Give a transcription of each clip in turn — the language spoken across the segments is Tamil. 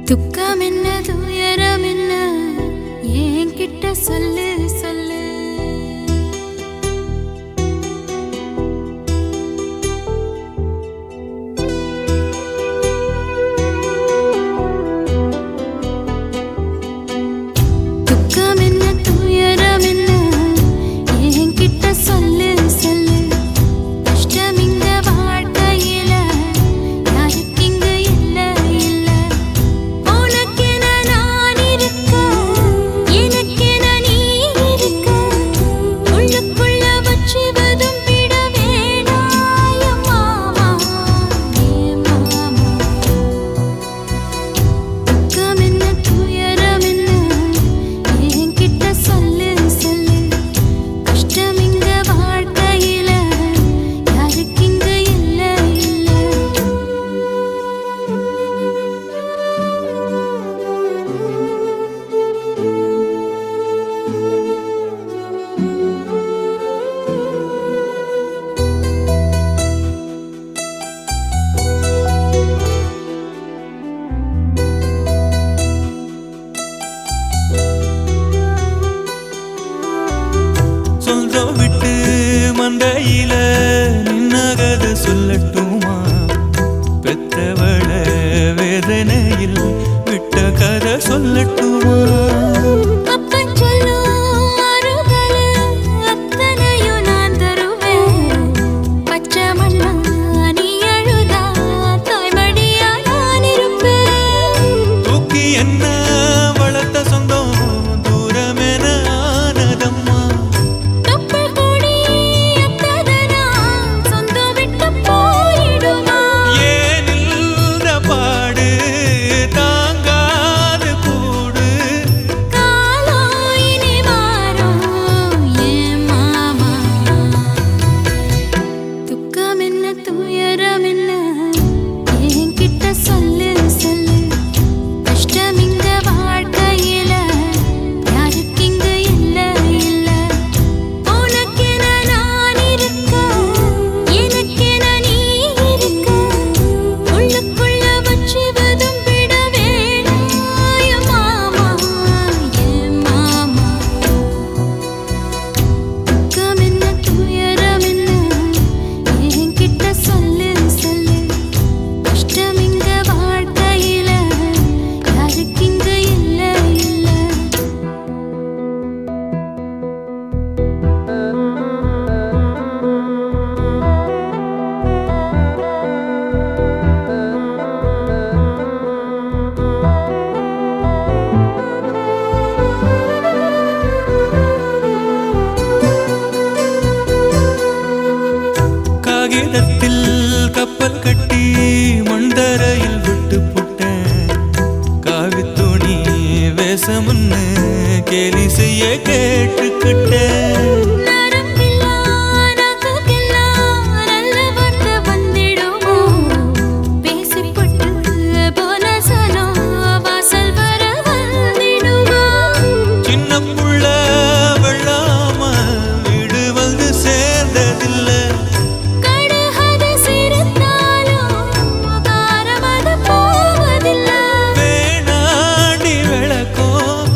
துக்கம் என்ன துயரம் என்ன என்கிட்ட சொல்லு சொல்லு. துக்கம் என்ன துயரம் என்ன என்கிட்ட சொல்லு சொல்லு. கஷ்டம் இங்க வாழ்க்கையில யாருக்கு இங்க இல்ல இல்ல. உனக்கென நான் இருக்க எனக்கென நீ இருக்க. உள்ளுக்குள்ள வச்சுவதும் விட வேணாய மாமா ஏ மாமா. துக்கம் என்ன துயரம் என்ன என்கிட்ட சொல்லு சொல்லு. கஷ்டம் இங்க வாழ்க்கையில யாருக்கு இங்க இல்ல இல்ல. சொந்தம் விட்டு மந்தையில நின்னகத சொல்லட்டுமா? பெத்தவள வேதனையில் விட்ட கதை சொல்லட்டுமா? அப்பன் சொல்லும் அருகலு அத்தனையும் நான் தருவேன். பச்சை மண்ணா நீ அழுதா தாய்மடியா நான் இருப்பேன். தூக்கி என்ன வளர்த்த சொந்தம் தூரமென ஆனதம்மா. தொப்புள் கொடி அத்ததனா சொந்தம் விட்டு போயிடுமா? ஏனில்த பாடு தாங்காது கூடு. காலம் இனி மாறும் ஏன் மாமா. துக்கம் என்ன துயரம் என்ன என்கிட்ட சொல்லு சொல்லு. கஷ்டம் இங்க வாழ்க்கையில யாருக்கு இங்க இல்ல இல்ல. உனக்கென நான் இருக்க எனக்கென நீ இருக்க. உள்ளுக்குள்ள வச்சுவதும் விட வேணாய மாமா ஏன் மாமா. துக்கம் என்ன துயரம் என்ன என்கிட்ட சொல்லு சொல்லு. கஷ்டம் இங்க வாழ்க்கையில யாருக்கு இங்க இல்ல இல்ல. காகிதத்தில் கப்பல் கட்டி மண்டரையில் விட்டு புட்டேன். காவித்துணி வேஷமுன்னு கேலி செய்ய கேட்டுக்கிட்டேன். நரம்பில்லா நாக்குக்கெல்லாம் நல்ல வார்த்தை வந்திடுமோ? பேசிப்பட்டு போன சனம் வாசல் வர வந்திடுமோ? சின்ன புள்ள வெள்ளாம வீடு வந்து சேர்ந்ததில்லை. கடுகது சிரித்தாலும் காரமது போவதில்லை. வேணாண்டி விளக்கம்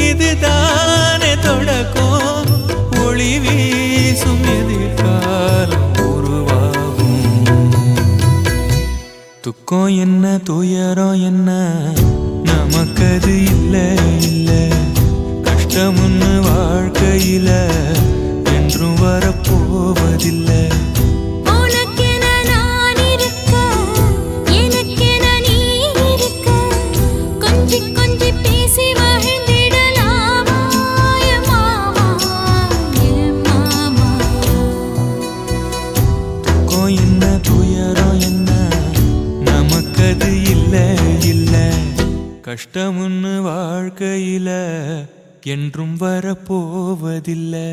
இதுதானே தொடக்கம். ஒளி வீசும் எதிர்காலம் உருவாகும். துக்கம் என்ன துயரம் என்ன நமக்கது இல்ல இல்ல. கஷ்டம்னு வாழ்க்கையில என்றும் வரப்போவதில்லை. உனக்கென நான் இருக்க எனக்கென நீ இருக்க. கொஞ்சி கொஞ்சி பேசி மகிழ்ந்திடலாமா என் மாமா என் மாமா. துக்கம் என்ன துயரம் என்ன நமக்கது இல்ல இல்ல. கஷ்டம்னு வாழ்க்கையில என்றும் வரப்போவதில்லை.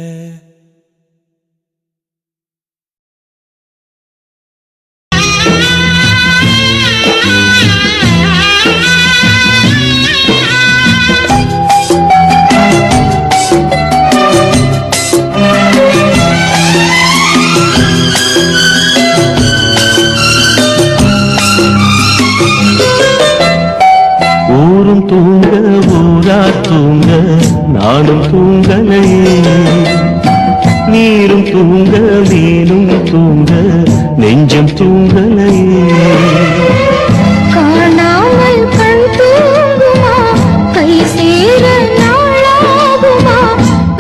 ஊரும் தூங்க ஊரா தூங்க நானும் தூங்கலையே, நீரும் தூங்க மீனும் தூங்க நெஞ்சம் தூங்கலையே. காணாமல் கண் தூங்குமா, கை சேர நாளாகுமா,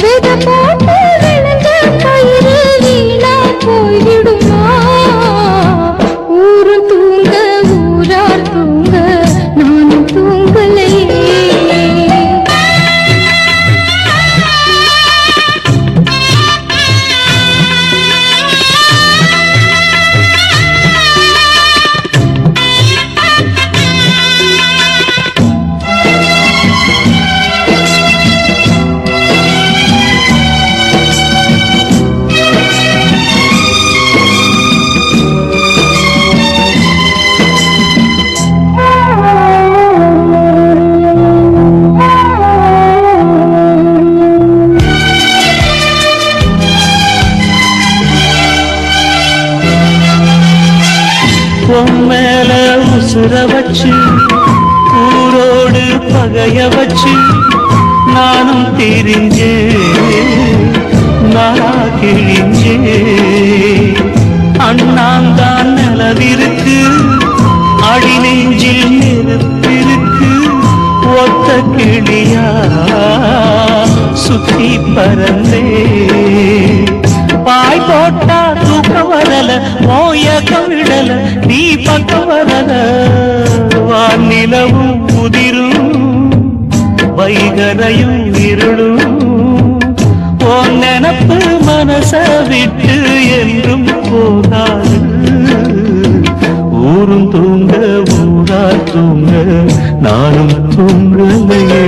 விதை போட்டு விழுந்த கயிறு வீணா போய்விடுமா. ஊரும் தூங்க ஊரார் தூங்க நானும் தூங்கலையே. மேல உசுர வச்சு ஊரோடு பகைய வச்சு நானும் தெரிஞ்சே நாளா கிழிஞ்சே. அண்ணாந்தான் நிலவிருக்கு, அடி நெஞ்சில் நெருப்பிருக்கு, ஒத்த கிளியா சுத்தி பறந்தே. பாய் போட்டா தூக்கம் வரல, மோயக்கம் விடல, நீ பக்கம் வரல. வானிலவும் முதிரும் வைகரையும் இருளும், உன் நினப்பு மனச விட்டு என்றும் போகாது. ஊரும் தூங்க ஊரா தூங்க நானும் தூங்கலையே.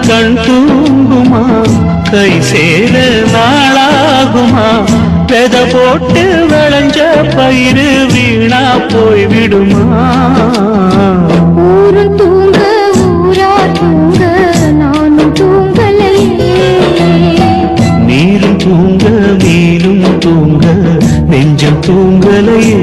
கண் தூங்குமா, கை சேர நாளாகுமா, வெத போட்டு விளைஞ்ச பயிறு வீணா போய்விடுமா. ஊரும் தூங்க ஊரா தூங்க நானும் தூங்கலையே. நீரும் தூங்க மீனும் தூங்க நெஞ்சம் தூங்கலையே.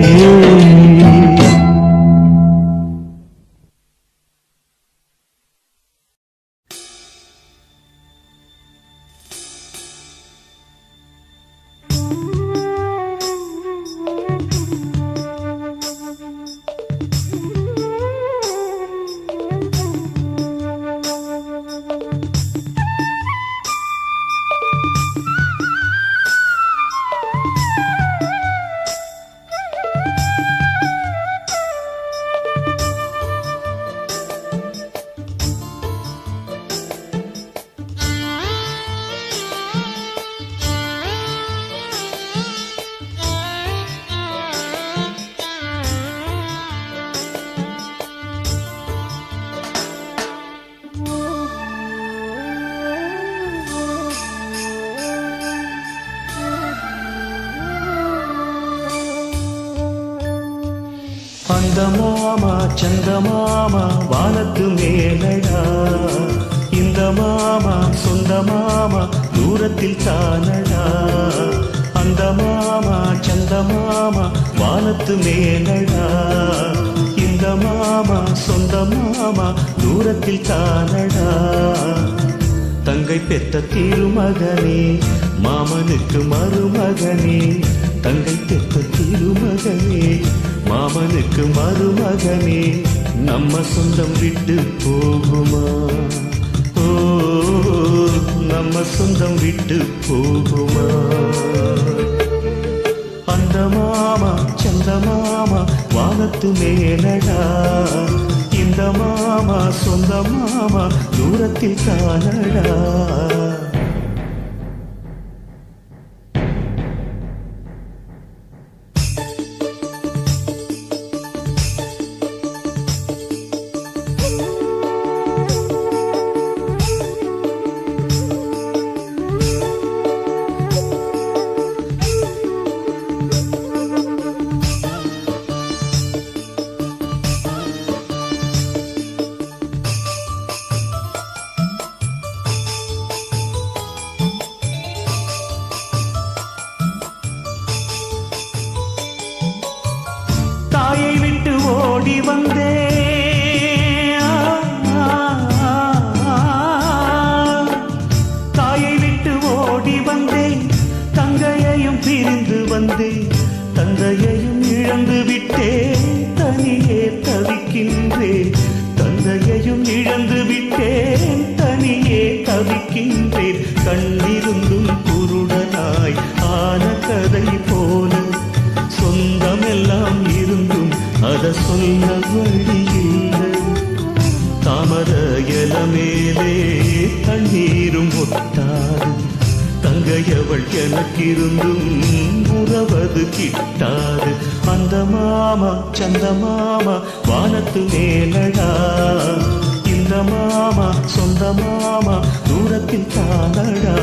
அந்த மாமா சந்தமாமா வானத்து மேலடா, இந்த மாமா சொந்த மாமா தூரத்தில் தானடா. அந்த மாமா சந்தமாமா வானத்து மேலடா, இந்த மாமா சொந்த மாமா தூரத்தில் தானடா. தங்கை பெத்த திருமகனே மாமனுக்கு மருமகனே, தங்கை பெத்த திருமகனே மாமனுக்கு மருமகனே, நம்ம சொந்தம் விட்டு போகுமா? ஓ நம்ம சொந்தம் விட்டு போகுமா? அந்த மாமா சந்த மாமா வானத்து மேலடா, இந்த மாமா சொந்த மாமா தூரத்தில் தானடா. தாயை விட்டு ஓடி வந்தே, தாயை விட்டு ஓடி வந்தே, தங்கையையும் பிரிந்து வந்தே, தந்தையையும் இழந்து விட்டே, தனியே தவிக்கின்றேன். தந்தையையும் இழந்து விட்டேன், தனியே தவிக்கின்றேன். கண்ணிருந்தும் குருடனாய் ஆன கதை போல, சொந்தமெல்லாம் இருந்தும் அத சொல்ல வழியில்லை. தாமர இல மேலே தண்ணீரும் ஒட்டாது, தங்கையவள் எனக்கிருந்தும் உறவது கிட்டாது. அந்த மாமா சந்த மாமா வானத்து மேலடா, இந்த மாமா சொந்த மாமா தூரத்தில் தானடா.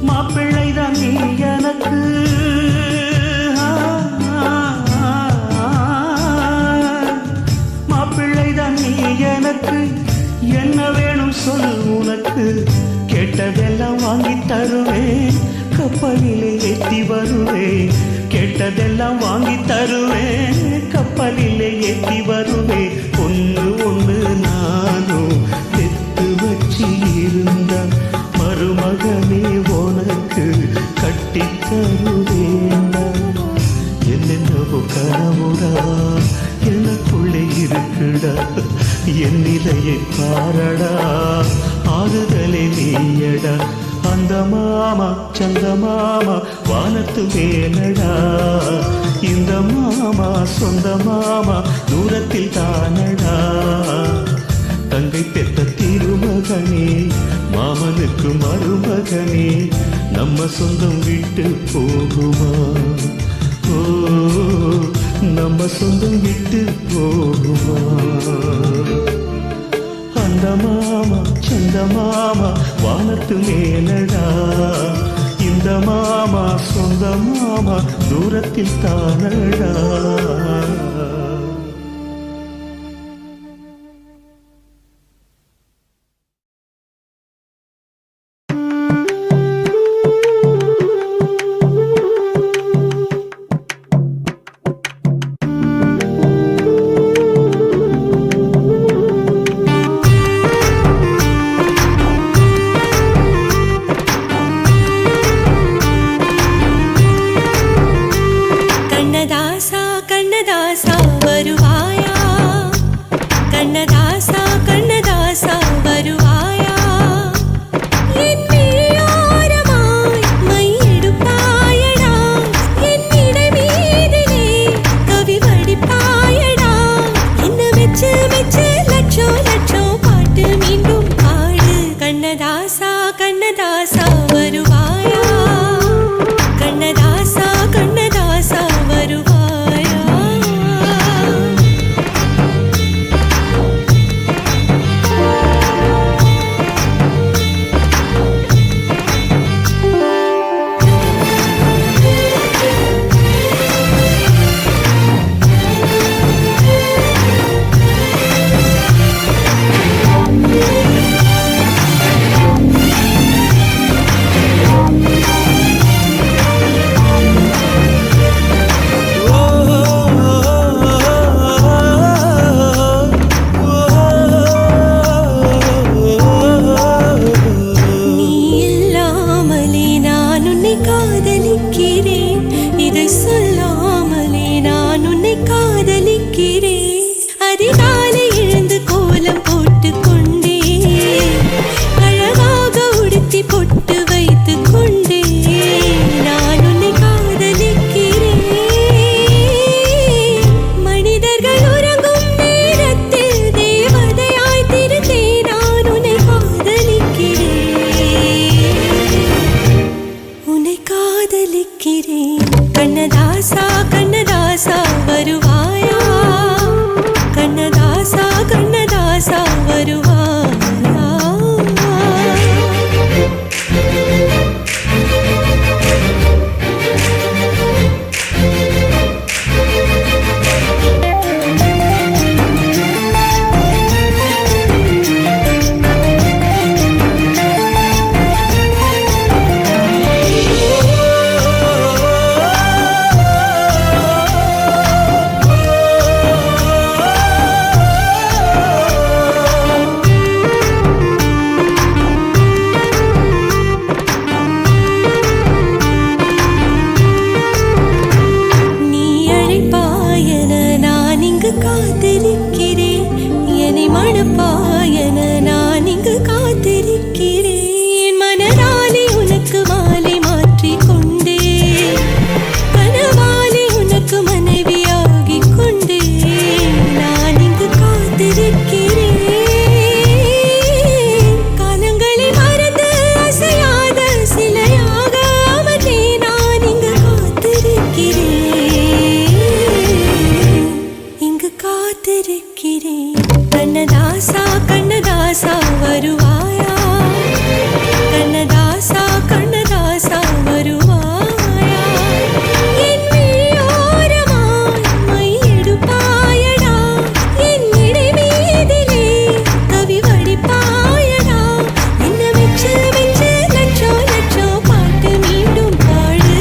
மாப்பிள்ளைதான் நீ எனக்கு, மாப்பிள்ளைதான் நீ எனக்கு, என்ன வேணும் சொல் உனக்கு, கேட்டதெல்லாம் வாங்கி தருவேன், கப்பலிலே ஏற்றி வருவேன். கேட்டதெல்லாம் வாங்கி தருவேன், கப்பலிலே ஏற்றி வருவேன். ஒன்று ஒன்று நானும் பெத்து வச்சு இருந்தா, மருமகனே உனக்கு கட்டி தருவேண்டா. என்னென்னவோ கனவுடா எனக்குள்ளே இருக்குடா, என் நிலையை பாரடா, ஆறுதலே நீயடா. அந்த மாமா சந்த மாமா வானத்து மேலடா, இந்த மாமா சொந்த மாமா தூரத்தில் தானடா. தங்கை பெத்த திருமகனே மாமனுக்கு மருமகனே, நம்ம சொந்தம் விட்டு போகுமா? ஓ நம்ம சொந்தம் விட்டு போகுமா? அந்த மாமா சந்த மாமா வானத்து மேலடா, இந்த மாமா சொந்த மாமா தூரத்தில் தானடா. கண்ணதாசா கண்ணதாசா கண்ணதாசா வருவாயா கண்ணதாசா கண்ணதாசா வருவாயா கண்ணதாசா கண்ணதாசா வருவாயா கண்ணதாசா கண்ணதாசா வருவாயா காத்திருக்கிறேன் என்னை மணப்பாயன நான் இங்கு காத்திருக்கிறேன் மனதாலே உனக்கு மாலை மாற்றிக் கொண்டே கனவாலே உனக்கு மனைவியாகிக் கொண்டே நான் இங்கு காத்திருக்கிறேன் காலங்களை மறந்து அசையாத சிலையாக அவனே நான் இங்கு காத்திருக்கிறேன் காத்திருக்கிறேன் கண்ணதாசா கண்ணதாசா வருவாயா கண்ணதாசா கண்ணதாசா வருவாயா என் விழியோரமாய் மை எடுப்பாயடா என் இடை மீதிலே கவி வடிப்பாயடா என்ன வெச்சு வெச்சு லட்சோ லட்சோ பாட்டு மீண்டும் பாடு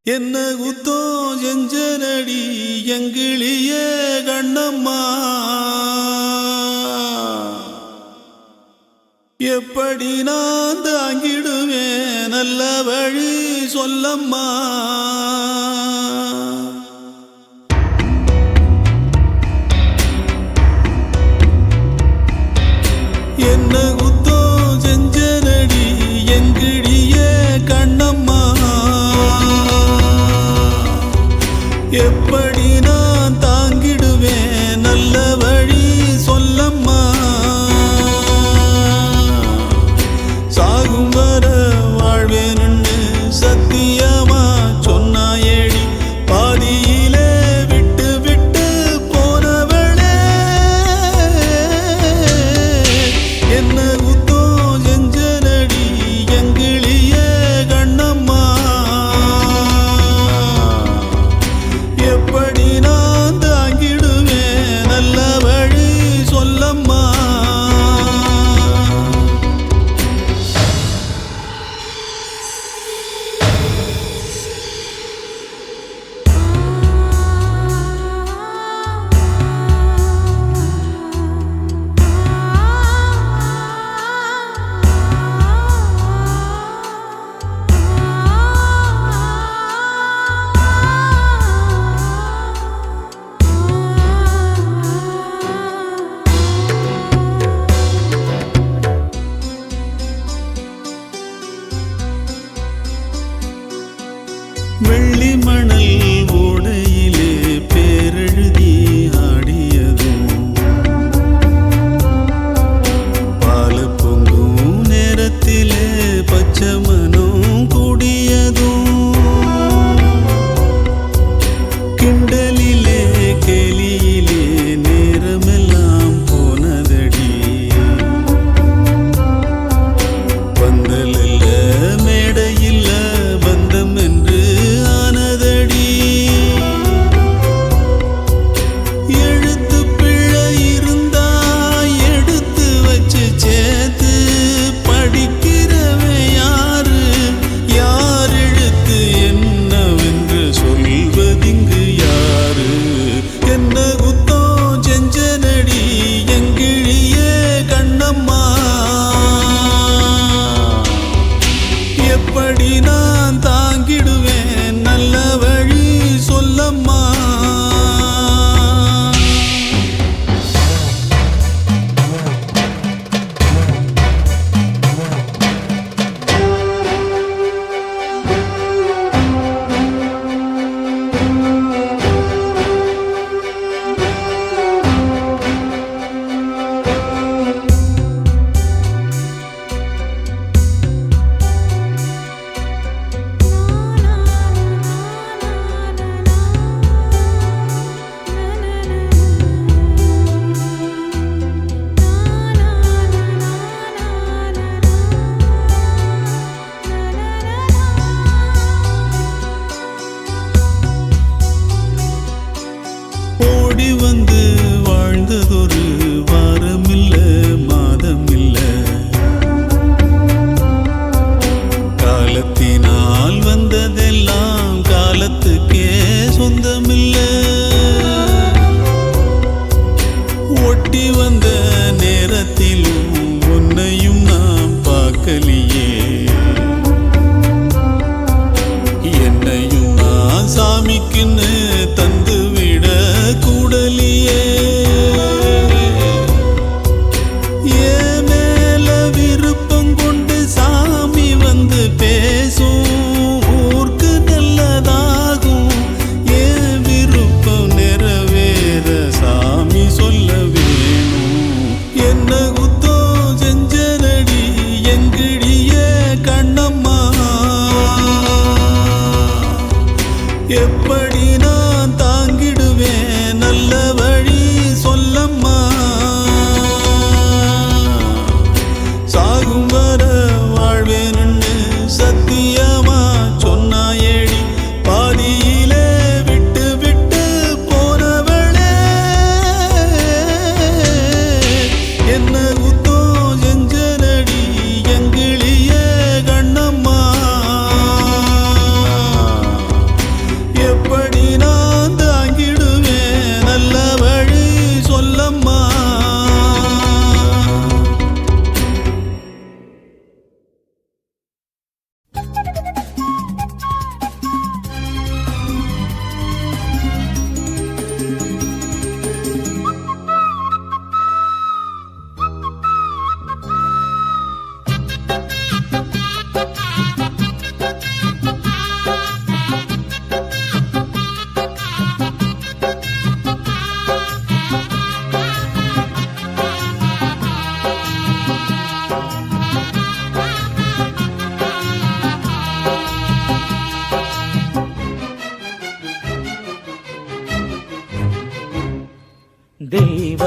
என்ன குத்தோ செஞ்சனடி எங்கிளிய கண்ணம்மா எப்படி நான் தாங்கிடுவேன் நல்ல வழி சொல்லம்மா என்ன குத்தோ செஞ்சனடி எங்கிளிய கண்ணம்மா எப்படி நான் தாங்கிடுவேன் நல்ல வழி சொல்லம்மா சாகும் வர வாழ்வேன்னு சத்தியமா சொன்னாயேடி பாதியிலே விட்டு விட்டு போனவளே என்ன குத்தோ செஞ்சனடி எங்கிளிய கண்ணம்மா எப்படி நான் தாங்கிடுவேன் நல்ல வழி சொல்லம்மா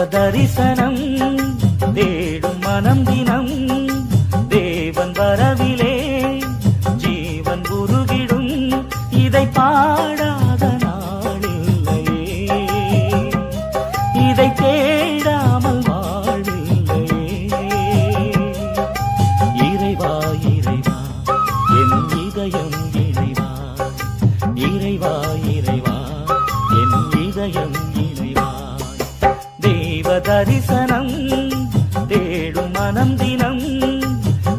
தரிசனம் தேடும் மனம் தினம் தேவன் வரவிலே ஜீவன் உருகிடும் இதை பாடாத நாளில்லையே இதை தேடாமல் வாழில்லையே இறைவா இறைவா என் இதயம் இறைவா இறைவா இறைவா என் இதயம் இறைவா தேவ தரிசனம் தேடும் மனம் தினம்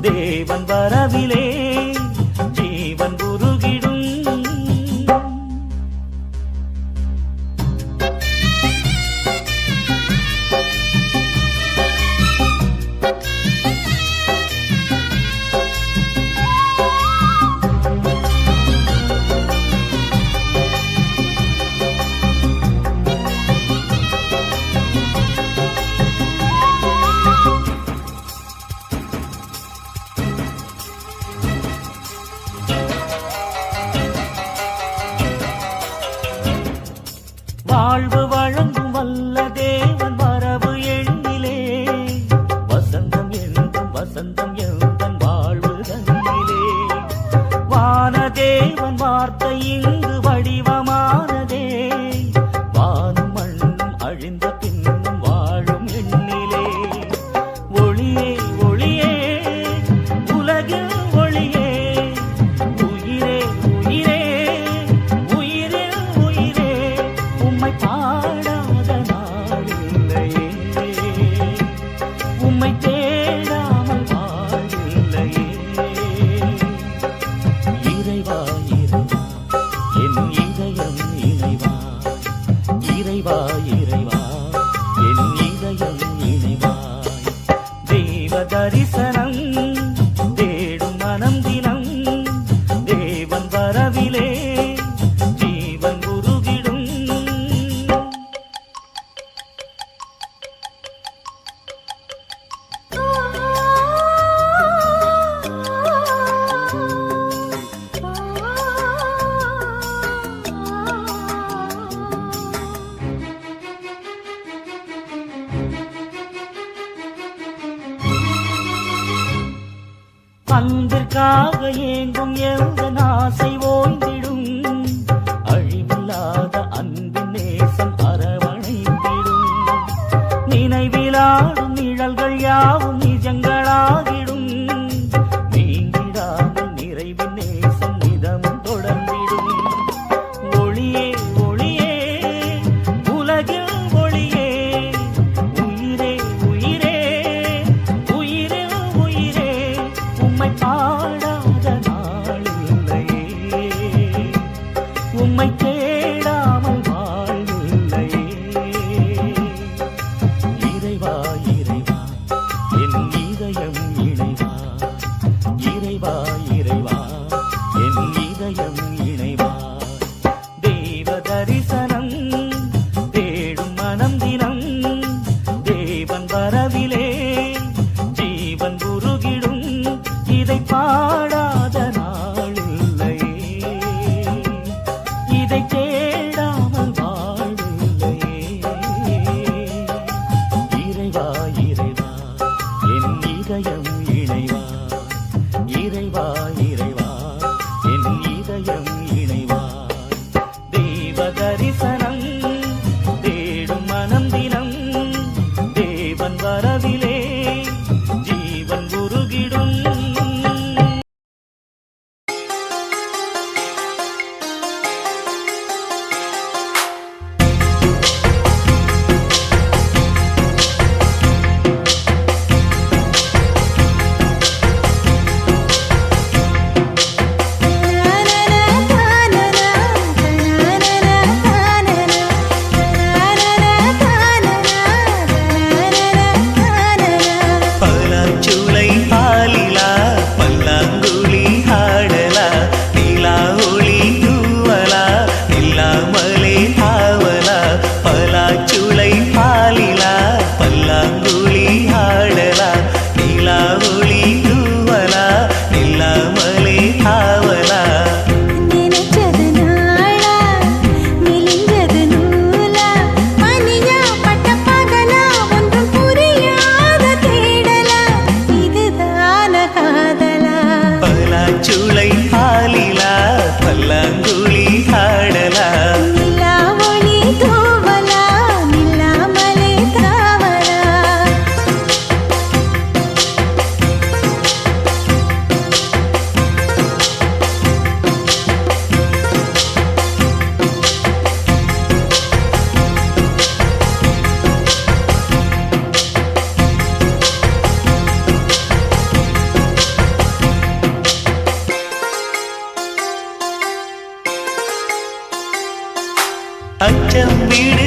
தேவன் வரவிலே ஜீவன் உருகிடும் வாழ்வு வழங்கும் வல்ல தேவன் வரவு எண்ணிலே வசந்தம் என்றும் வசந்தம் எந்தன் வாழ்வு தன்னிலே வானதேவன் வார்த்தை இங்கு வடிவமானதே வானும் மண்ணும் அழிந்த பின்னும் வாழும் எண்ணிலே ஒளியே ஒளியே உலகில் ஒளியே உயிரே உயிரே உயிரே உயிரே உம்மை பாடாத நாளில்லையே உம்மை தேடாமல் வாழில்லையே இறைவா இறைவா என் இதயம் இறைவா இறைவா இறைவா என் இதயம் இறைவா தேவ தரிசனம் தேடும் மனம் தினம் தேவன் வரவிலே ஜீவன் உருகிடும் அன்பிற்காக ஏங்கும் எந்த ஆசை ஓய்ந்திடும் அழிவில்லாத அன்பின் நேசம் அரவணைத்திடும் நினைவிலாடும் நிழல்கள் யாவும் நிஜங்களாகிடும் நீங்கிடாமல் நிறைவின் நேசம் நிதமும் தொடர்ந்திடும் ஒளியே ஒளியே உலகில் ஒளியே உயிரே உயிரே உயிரே உயிரே உம்மை பாடாத நாளில்லையே உம்மை தேடாமல் வாழில்லையே இறைவா இறைவா என் இதயம் இணைவா இறைவா இறைவா என் இதயம் இணைவா தேவ தரிசனம் தேடும் மனம் தினம் தேவன் வரவிலே ஜீவன் உருகிடும் இதை பாடாத நாளில்லையே இதை தேடாமல் வாழில்லையே இறைவா இறைவா என் இதயம் இணைவா இறைவா இறைவா என் இதயம் இணைவா தேவ தரிசனம் தேடும் மனம் தினம் தேவன் வரவிலே ஜீவன் உருகிடும் கொஞ்சம் வீடு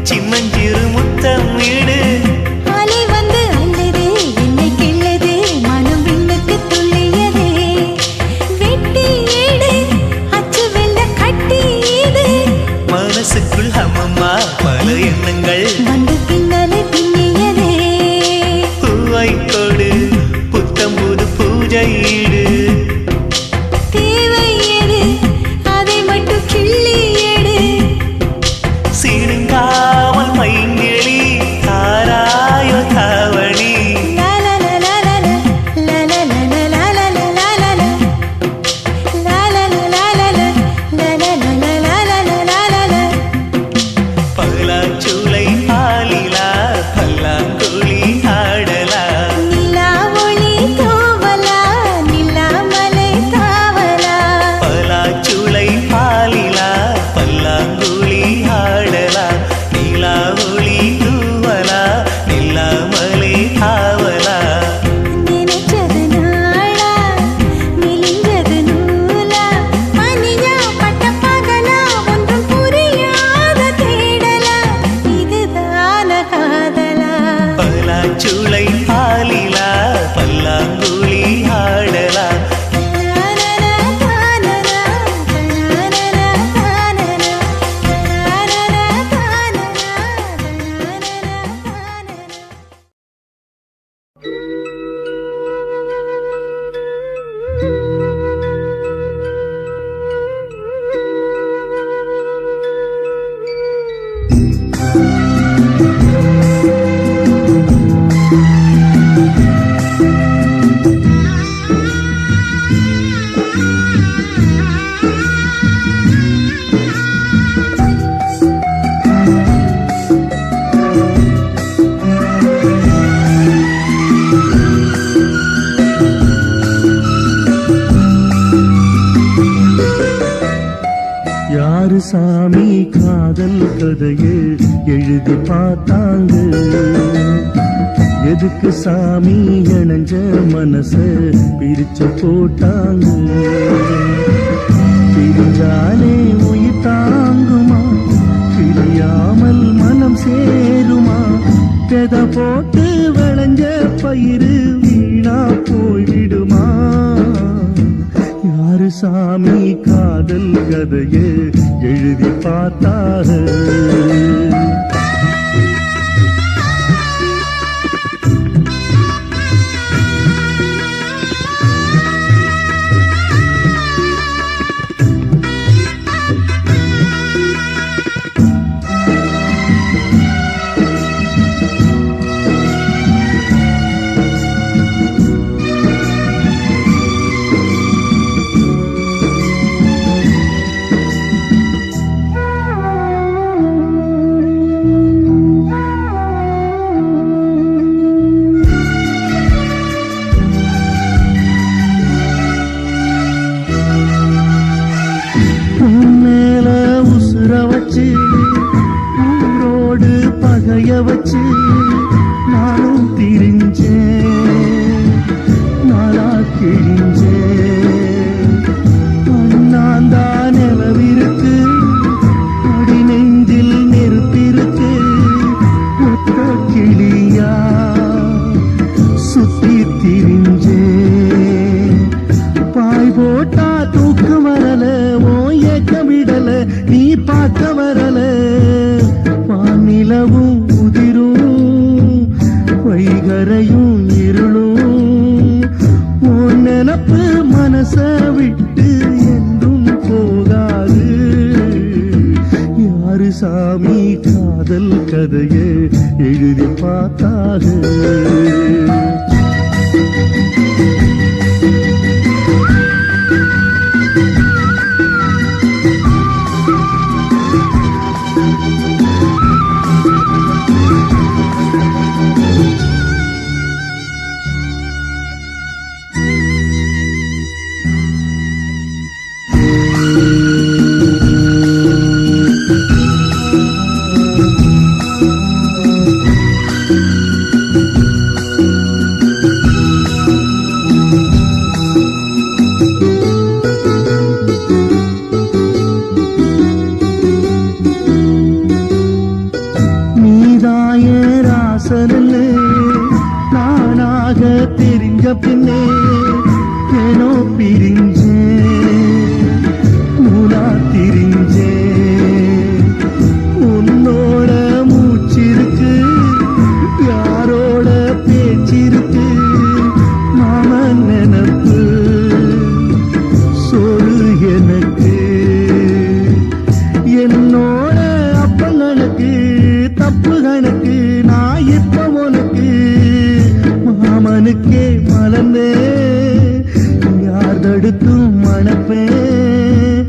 சின்னஞ்சிறு முத்தம் வீடு அலை வந்து அல்லது என்னை கிள்ளது மனம் விண்ணுக்கு துள்ளியதே வெட்டி ஏடு அச்சு வெள்ள கட்டி இது மனசுக்குள் அம்மம்மா பல எண்ணங்கள் வந்து பின்னலை பின்னியதே பூவை கொடு புத்தம் புது பூஜை ஈடு தேவை எது அதை மட்டும் கிள்ளி எடு சீடுங்காமல் பைங்கிளி தாராயோ தாவணி பல்லாச்சூளை பாலிலா பல்லாங்குழி ஆடலா நிலா ஒளி தோவலா நிலாமலை தாவலா பல்லாச்சூளை பாலிலா பல்லாங்குழி ஆடலா நிலா ஒளி தூவலா நிலாமலை ஆவலா நினைச்சது நாளா மெலிஞ்சது நூலா பனியா பட்ட பகலா ஒன்றும் புரியாத தேடலா இதுதான காதலா பல்லாச்சூளை பாலிலா பல்லாங்குழி ஆடலா யாரு சாமி காதல் கதையை எழுதி பார்த்தாங்க எதுக்கு சாமி இணைஞ்ச மனச பிரிச்சு போட்டாங்க பிரிஞ்சாலே உயிர் தாங்குமா பிரியாமல் மனம் சேருமா தெத போட்டு விளைஞ்ச பயிறு வீணா போய்விடுமா யாரு சாமி காதல் கதையை எழுதி பார்த்தாரு மேல உசுர வச்சு ஊரோடு பகைய வச்சு நானும் திரிஞ்சேன் நாளா கிழிஞ்சேன் அண்ணாந்தா நிலவிருக்கு அடி நெஞ்சில் நெருப்பிருக்கு ஒத்த கிளியா சுத்தி திரிஞ்சேன் பாய் போட்டா தூக்கம் வரல ஓ ஏக்கம் விடல நீ பார்க்க வரல வானிலவும் உதிரும் வைகரையும் இருளும் உன் நினப்பு மனச விட்டு என்றும் போகாது யாரு சாமி காதல் கதையை எழுதி பார்த்தாரு ஏனோ பிரிஞ்சேன் நூலா திரிஞ்சேன் உன்னோட மூச்சிருக்கு யாரோட பேச்சிருக்கு மாமன் நினப்பு சோறு எனக்கு என்னோட அப்பங்களுக்கு தப்பு கணக்கு நான் இப்ப உனக்கு மாமனுக்கே மலர்ந்தே யார் தடுத்தும் மணப்பேன்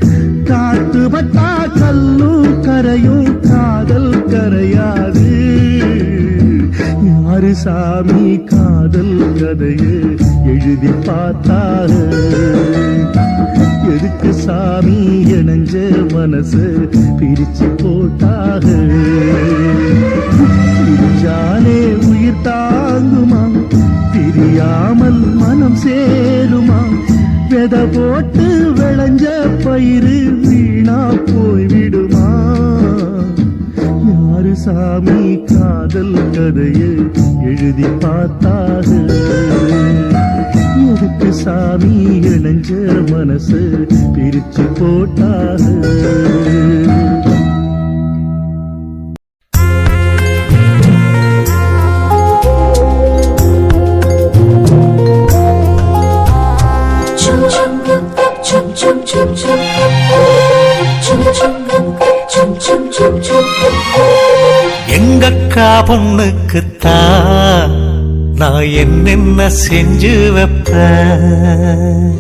காத்து பட்டா கல்லும் கரையும் காதல் கரையாது யாரு சாமி காதல் கதையை எழுதி பார்த்தாரு எதுக்கு சாமி இணைஞ்ச மனசு பிரிச்சு போட்டாக பிரிஞ்சாலே உயிர் தாங்குமா தெரியாமல் மனம் சேருமா விதை போட்டு விளைஞ்ச பயிறு வீணா போய்விடுமா யாரு சாமி காதல் கதையை எழுதி பார்த்தாக எதுக்கு சாமி இணைஞ்ச மனசு பிரிச்சு போட்டாக எங்கக்கா பொண்ணுக்குத்தான் நான் என்னென்ன செஞ்சு வைப்பேன்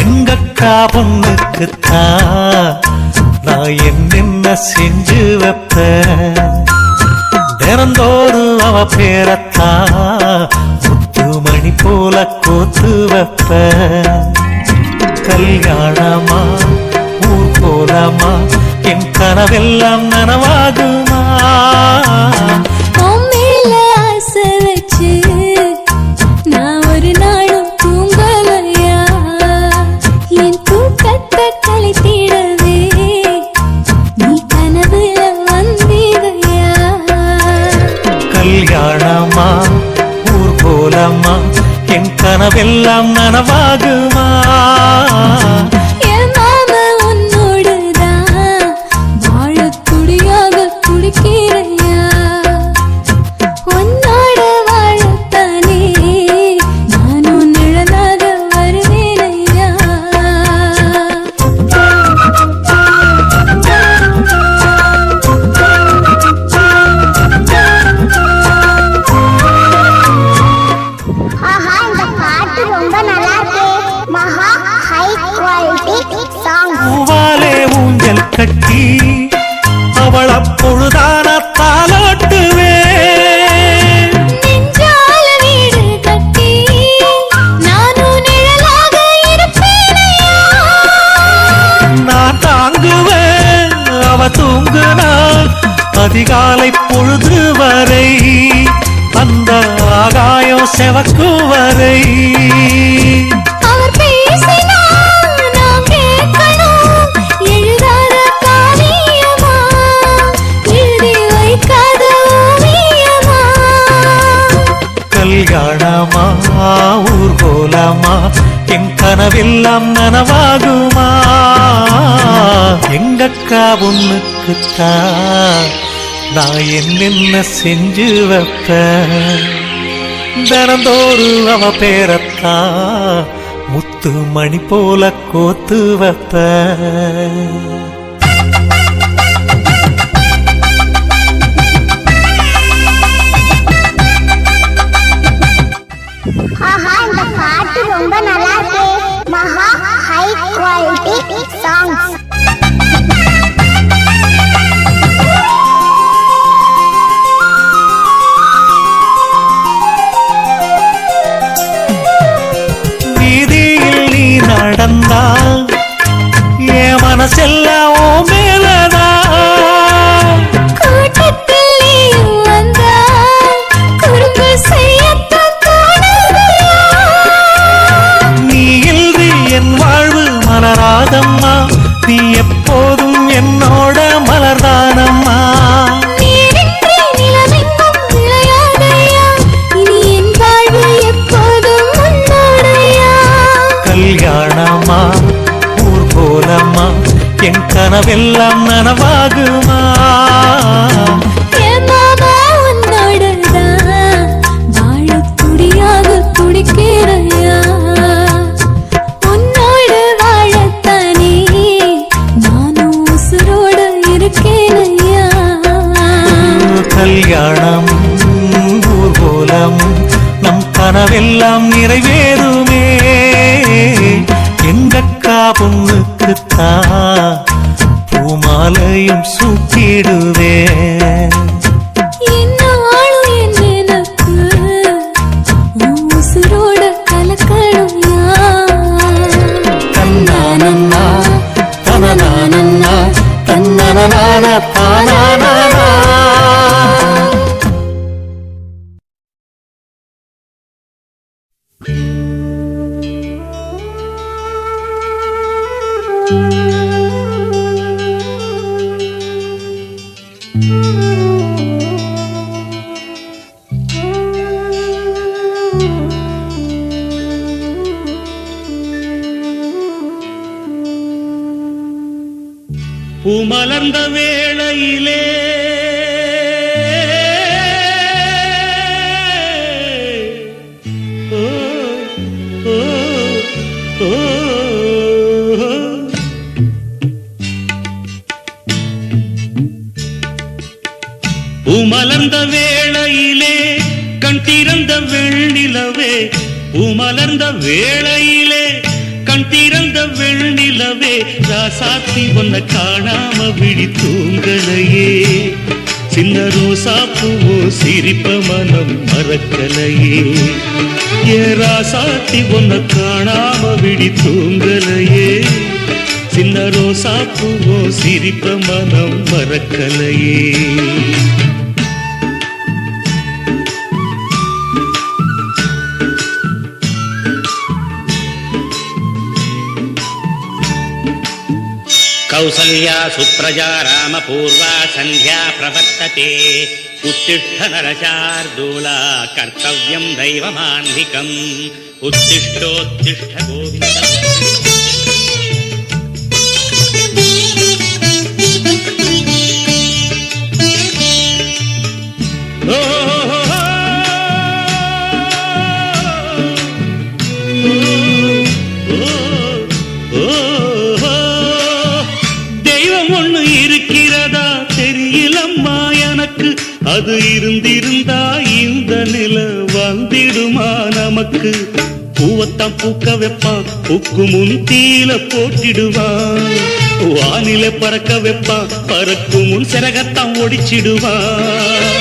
எங்கக்கா பொண்ணுக்குத்தான் நான் என்னென்ன செஞ்சு வைப்பேன் திறந்தோறும் அவ பேரத்தான் முத்துமணி போல கோத்து வைப்பேன் கல்யாணமா ஊர் போலாமா என் கனவெல்லாம் நனவாகுமா உம்மேல ஆசை வச்சு நான் ஒரு நாளும் தூங்கலையா என் தூக்கத்தை கழித்திடவே நீ கனவுல வந்தீதையா கல்யாணமா ஊர் போலாமா என் கனவெல்லாம் நனவாகுமா என் மாமா உன்னோடுதான் வாழத் துடியாக துடிக்கிறையா உன்னோட வாழத்தானே நானும் நிழலாக வருவேனையா ஆஹா இந்த பாட்டு ரொம்ப நல்லா இருக்கு மகா ஹை குவாலிட்டி சாங் பூவாலே ஊஞ்சல் கட்டி அவள பொழுதான தாலாட்டுவேன் நெஞ்சால வீடு கட்டி நானும் நிழலாக இருப்பேனையா நான் தாங்குவேன் அவ தூங்குனாள் அதிகாலை பொழுது வரை அந்த ஆகாயம் செவக்கும் வரை அவர் பேசினால் நாம் கேட்கணும் எழுதாத காவியமா எழுதி வைக்காத ஓவியமா கல்யாணமா ஊர் போலாமா என் கனவெல்லாம் நனவாகுமா எங்கக்கா பொண்ணுக்குத்தான் நான் என்னென்ன செஞ்சு வைப்பேன் தினந்தோறும் அவ பேரத்தான் முத்து மணி போல கோத்து வைப்பேன் ஆஹா இந்த பாட்டு ரொம்ப நல்லா இருக்கு மகா ஹை குவாலிட்டி சாங் வீதியில் நீ நடந்தால் என் மனசெல்லாம் கனவெல்லாம் நனவாகுமா? என் மாமா உன்னோடதான் வாழத் துடியாக துடிக்கிறையா, உன்னோடு வாழத்தானே நானும் உசுரோடு இருக்கேனையா. கல்யாணம் ஊர்வலம் நம் கனவெல்லாம் நிறைவேறுமே. எங்கக்கா பொண்ணுக்குத்தான் பூமாலையும் சூட்டிடுவேன். என்னாலும் என் நினைப்பு உன் உசுரோட கலக்கணும்யா. தன்னானன்னா தனனானன்னா தன்னனனான தானானா. பூமலர்ந்த வேளையிலே ஓ, ஓ, ஓ, பூமலர்ந்த வேளையிலே கண் திறந்த வெண்ணிலவே, பூமலர்ந்த வேளையிலே கண் திறந்த வெண்ணிலவே, ராசாத்தி ஒன்ன காணாம விழி தூங்கலையே. சின்ன ரோசா பூவோ சிரிப்ப மனம் மறக்கலையே. ஏ ராசாத்தி ஒன்ன காணாம விழி தூங்கலையே. சின்ன ரோசா பூவோ சிரிப்ப மனம் மறக்கலையே. कौसल्या सुप्रजा रामपूर्वा सन्ध्या प्रवर्तते। उत्तिष्ठ नरशार्दूला कर्तव्यं दैवमान्धिकम्। उत्तिष्ठोत्तिष्ठ गोविन्द। அது இருந்திருந்தா இந்த நில வந்திடுமா நமக்கு. பூவத்தான் பூக்க வைப்பான், பூக்கு முன் தீல போட்டிடுவான். வானில பறக்க வைப்பான், பறக்கும் முன் சிறகத்தான் ஒடிச்சிடுவான்.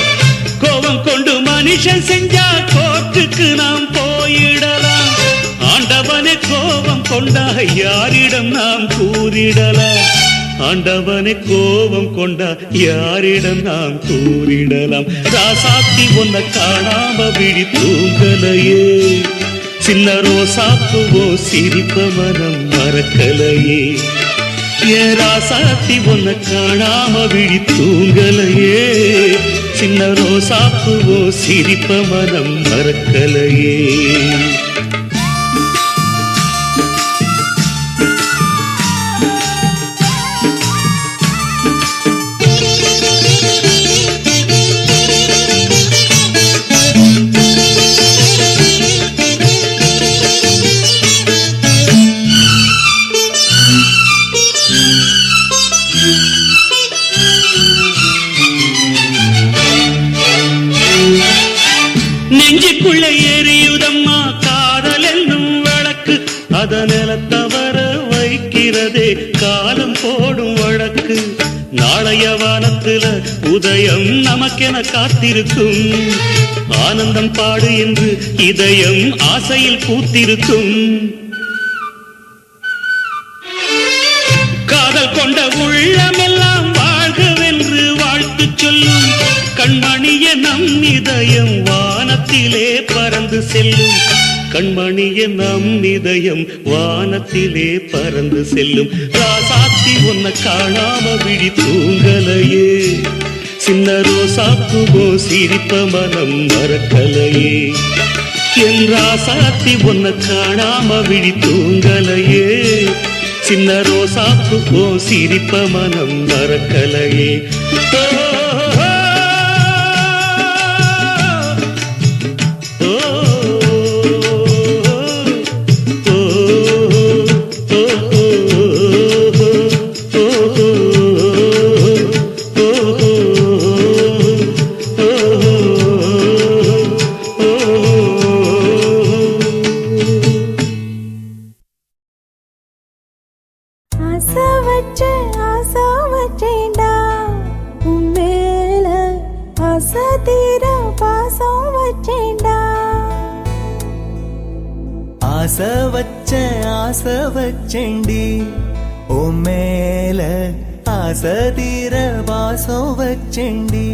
கோபம் கொண்டு மனுஷன் செஞ்சா கோர்ட்டுக்கு நாம் போயிடலாம். ஆண்டவனே கோபம் கொண்டா யாரிடம் நாம் கூறிடலாம். ஆண்டவனை கோபம் கொண்டா யாரிடம் நாம் கூறிடலாம். ராசாத்தி ஒன்ன காணாம விழி தூங்கலையே. சின்ன ரோசாப்புவோ சிரிப்ப மனம் மறக்கலையே. ஏ ராசாத்தி ஒன்ன காணாம விழி தூங்கலையே. சின்ன ரோசாப்புவோ சிரிப்ப மனம் மறக்கலையே. நெஞ்சுக்குள்ள எரியுதம்மா காதல் என்னும் வழக்கு. அத நிலத்தவர வைக்கிறதே காலம் போடும் வழக்கு. நாளைய வானத்துல உதயம் நமக்கென காத்திருக்கும். ஆனந்தம் பாடு என்று இதயம் ஆசையில் பூத்திருக்கும். காதல் கொண்ட உள்ளமெல்லாம் வாழ்கவென்று வாழ்த்து சொல்லும். கண்மணிய நம் இதயம் வானத்திலே பறந்து செல்லும். கண்மணிய நம் இதயம் வானத்திலே பறந்து செல்லும். ராசாத்தி ஒன்ன காணாம விழி தூங்கலையே. சின்ன ரோசாப்புவோ சிரிப்ப மனம் மறக்கலையே. என் ராசாத்தி ஒன்ன காணாம விழி தூங்கலையே. சின்ன ரோசாப்பு போ சிரிப்ப மனம் மறக்கலையே ஆசை வச்சேண்டி உன் மேல ஆசை தீர பாசம் வச்சேண்டி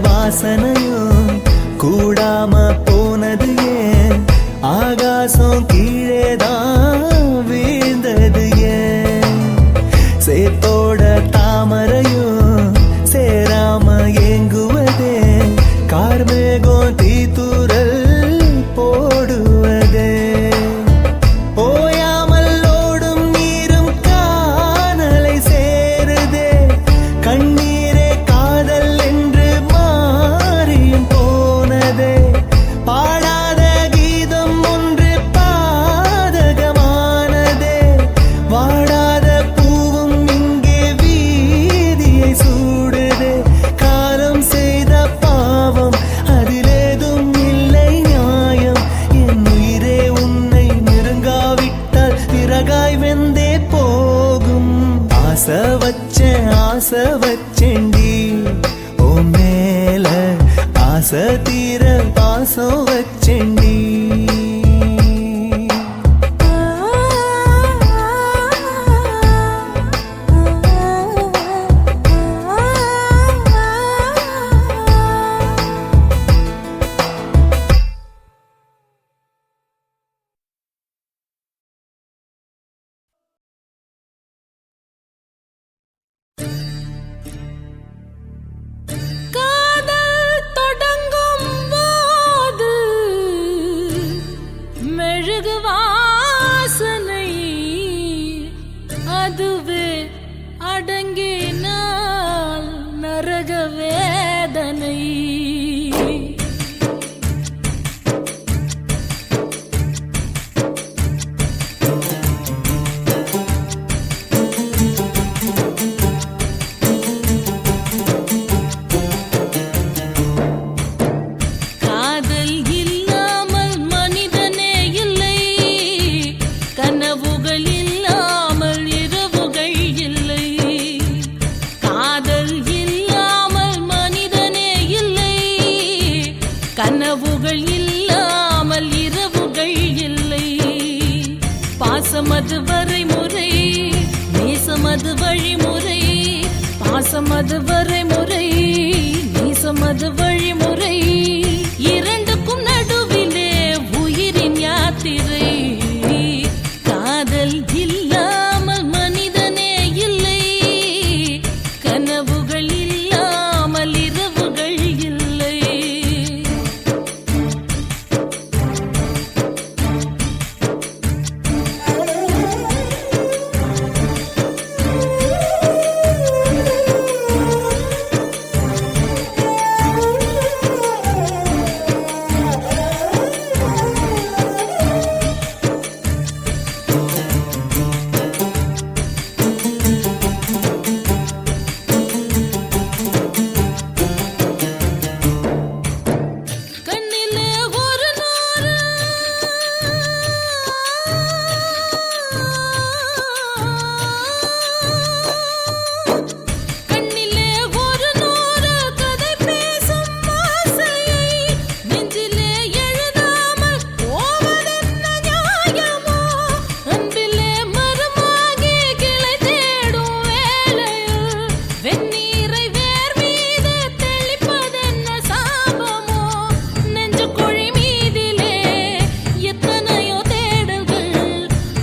வாசனையும் கூடாம போனது ஏன் ஆகாசம் கீழேதான் வீழ்ந்தது ஏன் சேத்தோட தாமரையும் சேராம ஏங்குவதே கார்மேகம் தீத்துரல் போடுவதே ஓயாமல் ஓடும் நீரும் காணலை சேருதே கண்ணீரே காதல் என்று மாறியும் போனதே பாடாத கீதம் ஒன்று பாதகமானதே வாடாத பூவும் இங்கே வீதியை சூடுதே காலம் செய்த பாவம் அதிலேதும் இல்லை நியாயம் என் உயிரே உன்னை நெருங்காவிட்டால் பிறகாய் வெந்தே போகும் ஆசை வச்சேண்டி ஓ மேல ஆசை தீர பாசம் வச்சேண்டி கனவுகள் இல்லாமல் இரவுகள் இல்லை. பாசமது வரைமுறை, நேசமது வழிமுறை. பாசமது வரைமுறை, நேசமது வழிமுறை. இரண்டுக்கும் நடுவிலே உயிரின் யாத்திரை. காதல் இல்லாமல் மனிதனே இல்லை. கனவுகள் இல்லாமல் இரவுகள் இல்லை. கண்ணிலே ஒரு நூறு, கண்ணிலே ஒரு நூறு கதை பேசும் ஆசையை நெஞ்சிலே எழுதாமல் போவதென்ன நியாயமோ? அன்பிலே மரமாகி கிளை தேடும் வேளையில் வெந்நீரை வேர் மீது தெளிப்பதென்ன சாபமோ? நெஞ்சு குழி மீதிலே எத்தனையோ தேடல்கள்,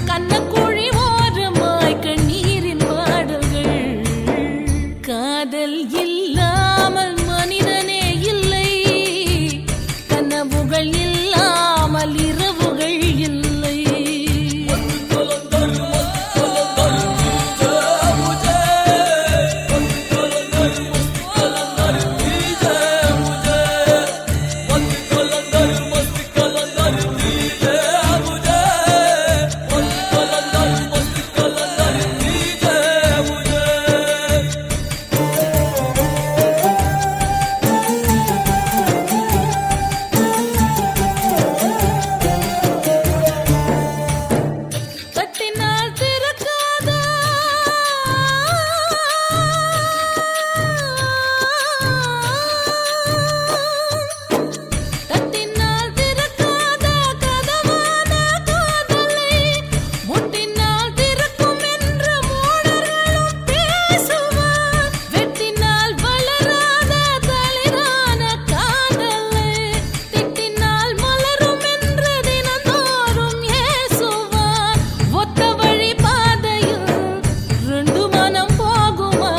கண்ணக்குழி ஓரமாய் கண்ணீரின் பாடல்கள். காதல் இல்லாமல் மனிதனே இல்லை. கனவுகள் இல்லாமல் இரவுகள் இல்லை. தட்டினால் திறக்காதா, தட்டினால் திறக்காதா கதவான காதலை முட்டினால் திறக்கும் என்று மூடர்களும் பேசுவார். வெட்டினால் வளராத தளிரான காதலை திட்டினால் மலரும் என்று தினந்தோறும் ஏசுவார். ஒத்த வழி பாதையில் ரெண்டு மனம் போகுமா?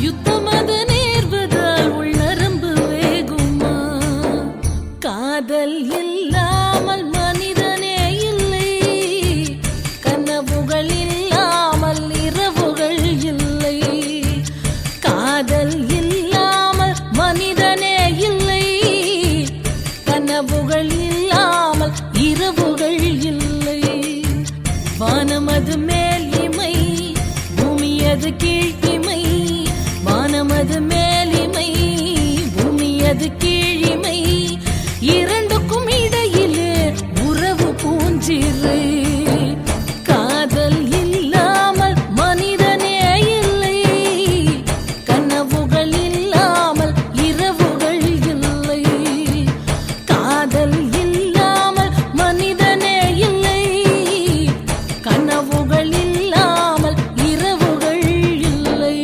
யுத்தம் அது நேர்வதால் உள்நரம்பு வேகுமா? காதல் இல்லாமல் மனிதனே இல்லை. கனவுகள் இல்லாமல் இரவுகள் இல்லை. காதல் இல்லாமல் மனிதனே இல்லை. கனவுகள் இல்லாமல் இரவுகள் இல்லை. வானமது மேல் இமை, பூமியது கீழ்இமை. வானமது மேல் இமை, பூமியது கீழிமை. இரண்டுக்கும் இடையிலே உறவு பூஞ்சிரை. காதல் இல்லாமல் மனிதனே இல்லை. கனவுகள் இல்லாமல் இரவுகள் இல்லை. காதல் இல்லாமல் மனிதனே இல்லை. கனவுகள் இல்லாமல் இரவுகள் இல்லை.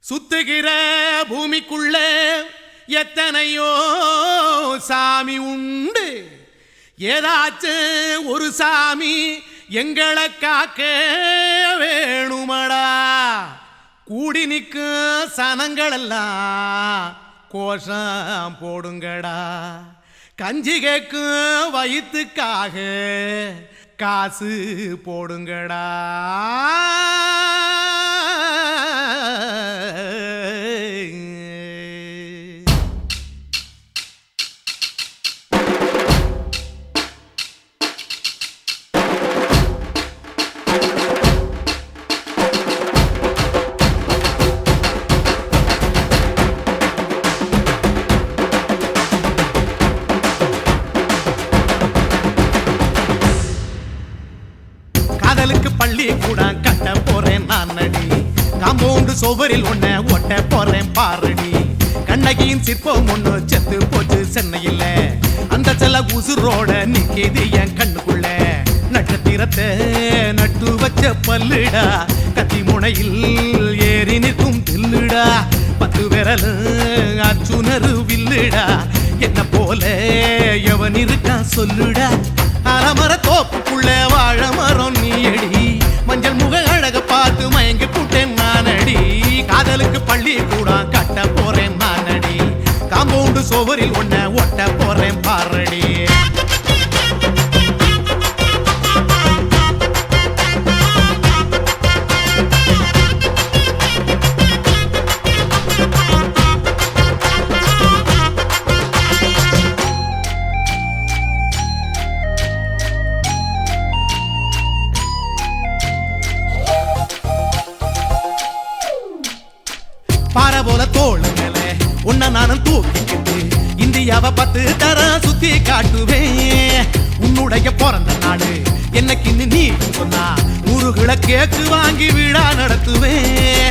சுத்துகிற பூமிக்குள்ள எத்தனையோ சாமி உண்டு. ஏதாச்சும் ஒரு சாமி எங்களை காக்க வேணுமடா. கூடி நிற்கும் சனங்களெல்லாம் கோஷம் போடுங்கடா. கஞ்சி கேக்கும் வயிற்றுக்காக காசு போடுங்கடா. காதலுக்கு காதலுக்கு பள்ளி கூட கட்ட போறேன் நான் அடி காம்பவுண்டு சுவரில் ஒன்ன ஒட்ட போறேன் பாரடி கண்ணகியின் சிற்பம் ஒண்ணு செத்து போச்சு சென்னையில அந்த செல்ல உசுரோட நிக்கிது என் கண்ணுக்குள்ள நட்சத்திரத்தை நட்டு வச்ச பல்லுடா கத்தி முனையில் ஏறி நிற்கும் தில்லுடா 10 விரல் அச்சுணரு வில்லுடா என்ன போல எவன் இருக்கா சொல்லுடா அலமர தோப்புக்குள்ள வாழ மரம் நீ அடி மஞ்சள் முக அழக பார்த்து மயங்கி புட்டேன் நானடி காதலுக்கு பள்ளி கூட கட்ட போறேன் நானடி காம்பவுண்டு சுவரில் ஒன்ன ஒட்ட போறேன் பாரடி பாறை போல தோள் மேல உன்ன நானும் தூக்கிக்கிட்டு இந்தியாவை 10 தரம் சுத்தி காட்டுவேன் உன்னுடைய பிறந்த நாடு என்னைக்கு நீ சொன்னா 100 கிலோ கேக்கு வாங்கி விழா நடத்துவேன்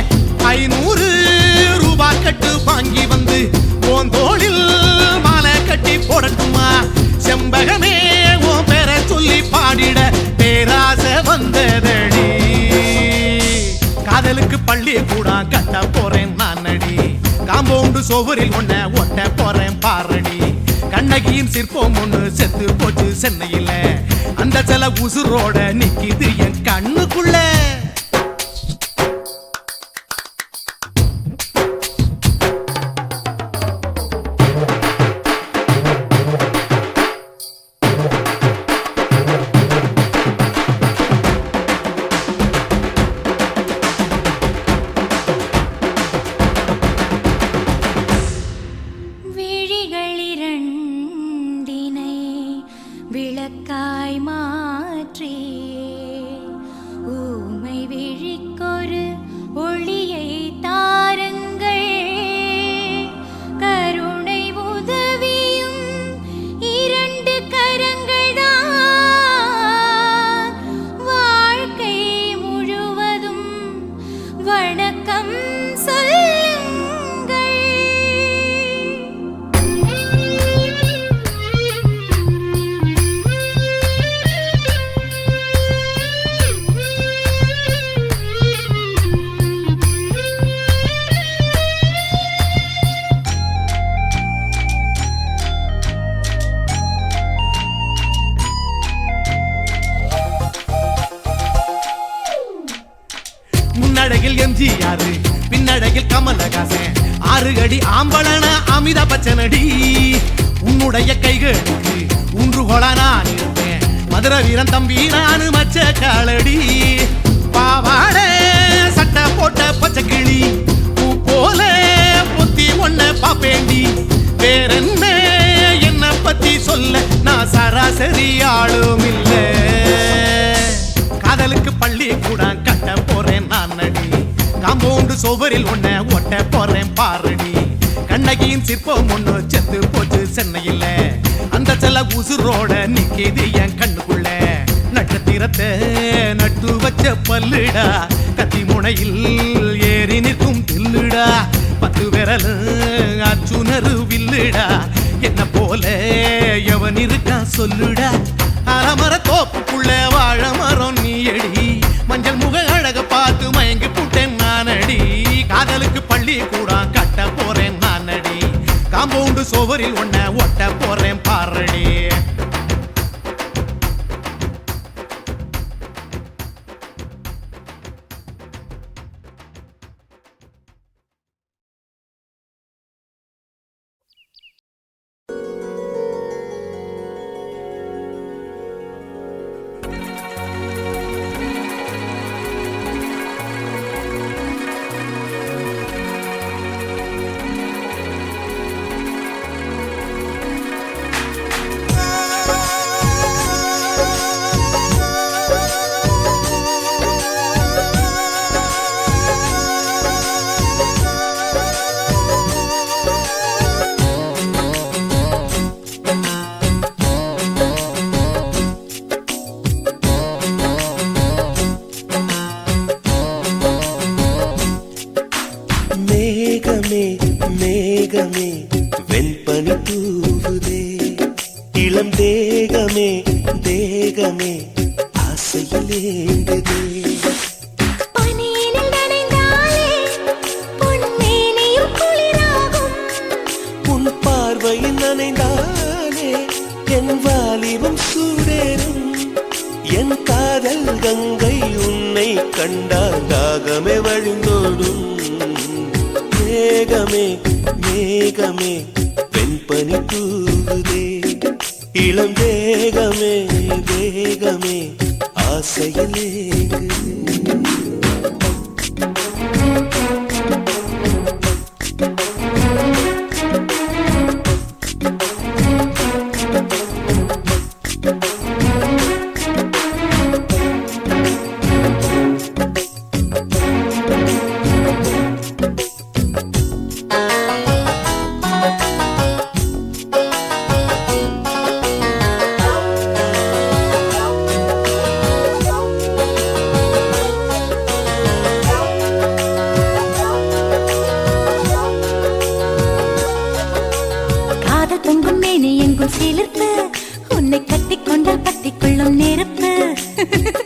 500 ரூபாய் கட்டு வாங்கி வந்து உன் தோளில் மாலை கட்டி போடட்டுமா செம்பகமே உன் பேரை சொல்லி பாடிட பேராசை வந்ததடி காதலுக்கு பள்ளி கூட கட்ட போறேன் நானடி காம்பவுண்டு சுவரில் ஒன்ன ஒட்ட போறேன் பாரடி கண்ணகியின் சிற்பம் ஒண்ணு செத்து போச்சு சென்னையில அந்த சில உசுரோட நிக்கிது என் கண்ணுக்குள்ள விளக்காய் மாற்றி ஊமை விழிக்கொரு ஒளியை தாருங்கள் கருணை உதவியும் 2 கரங்கள்தான் வாழ்க்கை முழுவதும் வணக்கம் முன்னடையில் எம்ஜிஆர் பின்னடையில் கமலஹாசன் 6 அடி ஆம்பளன அமிதாப் பச்சனடி உன்னுடைய கைகளுக்கு ஊன்றுகோலா நான் இருப்பேன் மதுரை வீரன் தம்பி நானு மச்ச காலடி பாவாட சட்டை போட்ட பச்சை கிளி பூ போல பொத்தி ஒன்ன பாப்பேண்டி வேறென்ன என்ன பத்தி சொல்ல நான் சராசரி ஆளும் இல்ல காதலுக்கு பள்ளி கூட கட்ட போறேன் நானடி காம்பவுண்டு சுவரில் ஒன்ன ஒட்ட போறேன் பாரடி கண்ணகியின் சிற்பம் ஒண்ணு செத்து போச்சு சென்னையில அந்த செல்ல உசுரோட நிக்கிது என் கண்ணுக்குள்ள நட்சத்திரத்தை நட்டு வச்ச பல்லுடா கத்தி முனையில் ஏறி நிற்கும் தில்லுடா 10 விரல் அச்சுணரு வில்லுடா என்ன போல எவன் இருக்கா சொல்லுடா அலமர தோப்புக்குள்ள வாழ மரம் நீ அடி மஞ்சள் முக அழக பார்த்து மயங்கி புட்டேன் நானடி காதலுக்கு பள்ளி கூட கட்ட போறேன் நானடி காம்பவுண்டு சுவரில் ஒன்ன ஒட்ட போறேன் பாரடி கண்டால் தாகமே வழிந்தோடும். மேகமே மேகமே வெண்பனி தூவுதே, இளம் வேகமே வேகமே ஆசையில் ஏங்குதே.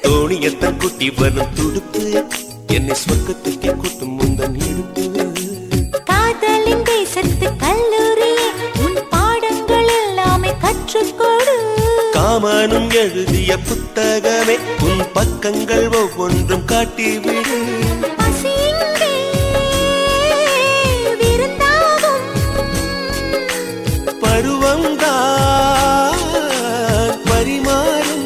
தோணியத்தன் குட்டி வரும் துடுப்பு என்னை சொர்க்கத்துக்கே கூட்டும் முந்தன் இடுப்பு. காதலின் தேசத்து கல்லூரியே உன் பாடங்கள் எல்லாமே கற்றுக்கொடு. காமனும் எழுதிய புத்தகமே உன் பக்கங்கள் ஒவ்வொன்றும் காட்டிவிடு. பருவம்தான் பரிமாறும்.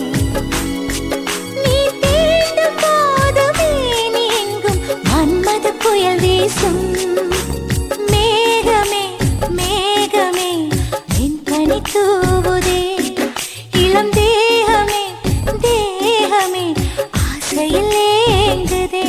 நீ தேடும் போதுமே நீ எங்கும் மன்மத புயல் வீசும். மேகமே மேகமே வெண்பனி தூவுதே, இளம் தேகமே தேகமே ஆசையில் ஏங்குதே.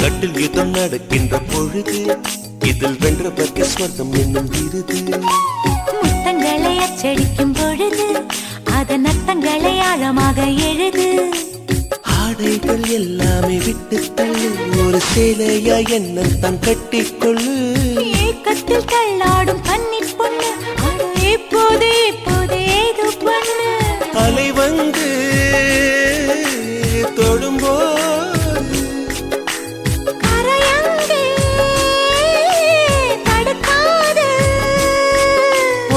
கட்டில் யுத்தம் நடக்கின்ற பொழுது இதில் வென்றவர்க்கு ஸ்வர்க்கம் என்னும் விருது. முத்தங்களை அச்சடிக்கும் பொழுது அதன் அர்த்தங்களை ஆழமாக எழுது. ஆடைகள் எல்லாமே விட்டு தள்ளு, ஒரு சேலையா என்ன தான் கட்டிக்கொள்ளு. ஏக்கத்தில் தள்ளாடும் கன்னிப் பொண்ணு அட இப்போதே இப்போதே ஏதோ பண்ணு. அலை வந்து தொடும்போது கரையங்கே தடுக்காது.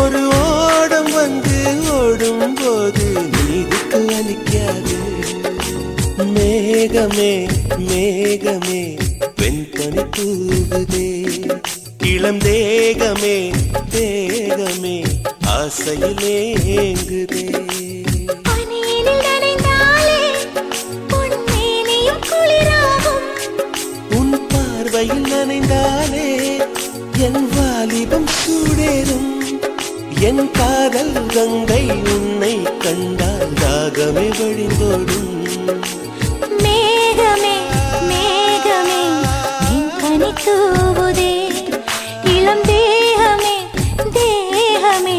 ஒரு ஓடம் வந்து ஓடும் போது நீருக்கு அளிக்காது. மேகமே மேகமே வெண்பனி தூவுதே, இளம் தேகமே தேகமே ஆசையில் ஏங்குதே. பனியினில் நனைந்தாலே பொன்மேனியும் குளிராகும். உன் பார்வையில் நனைந்தாலே என் வாலிபம் சூடேறும். என் காதல் கங்கை உன்னை கண்டால் தாகமே வழிந்தோடும். மேகமே மேகமே வெண்பனி தூவுதே, இளம் தேகமே தேகமே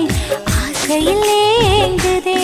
ஆசையில் ஏங்குதே.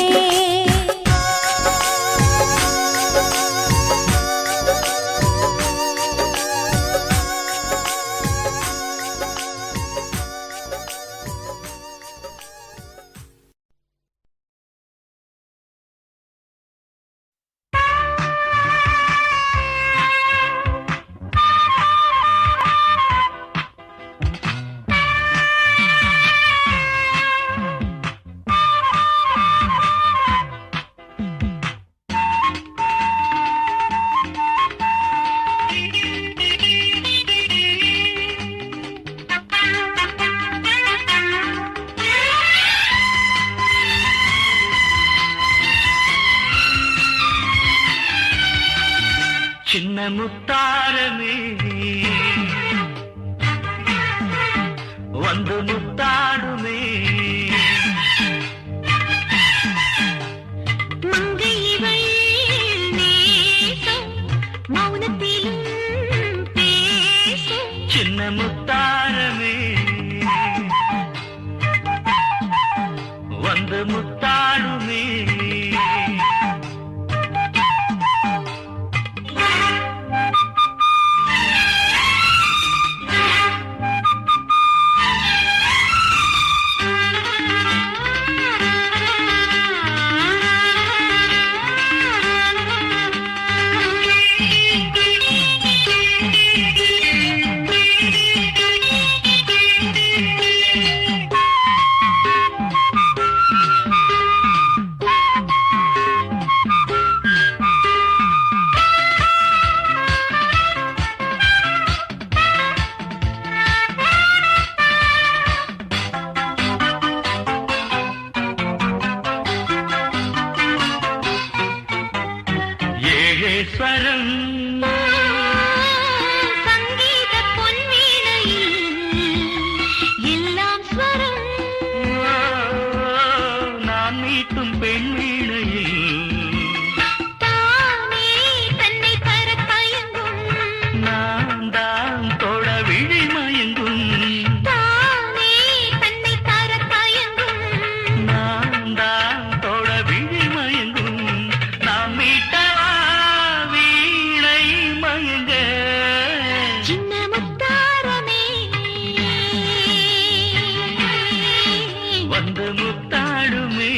சின்ன முத்தாரமே வந்து முத்தாடுமே ஏழேஸ்வரம் சங்கீத பொன்வீணையில் எல்லாம் ஸ்வரம் நான் மீட்டும் பெண் வீணையில் தானே தன்னை தர தயங்கும் நான் தான் தொட விழி மயங்கும் தானே தன்னை தர தயங்கும் நான் தான் தொட விழி மயங்கும் நாம் மீட்டவா வீணை மயங்க சின்ன முத்தாரமே வந்து முத்தாடுமே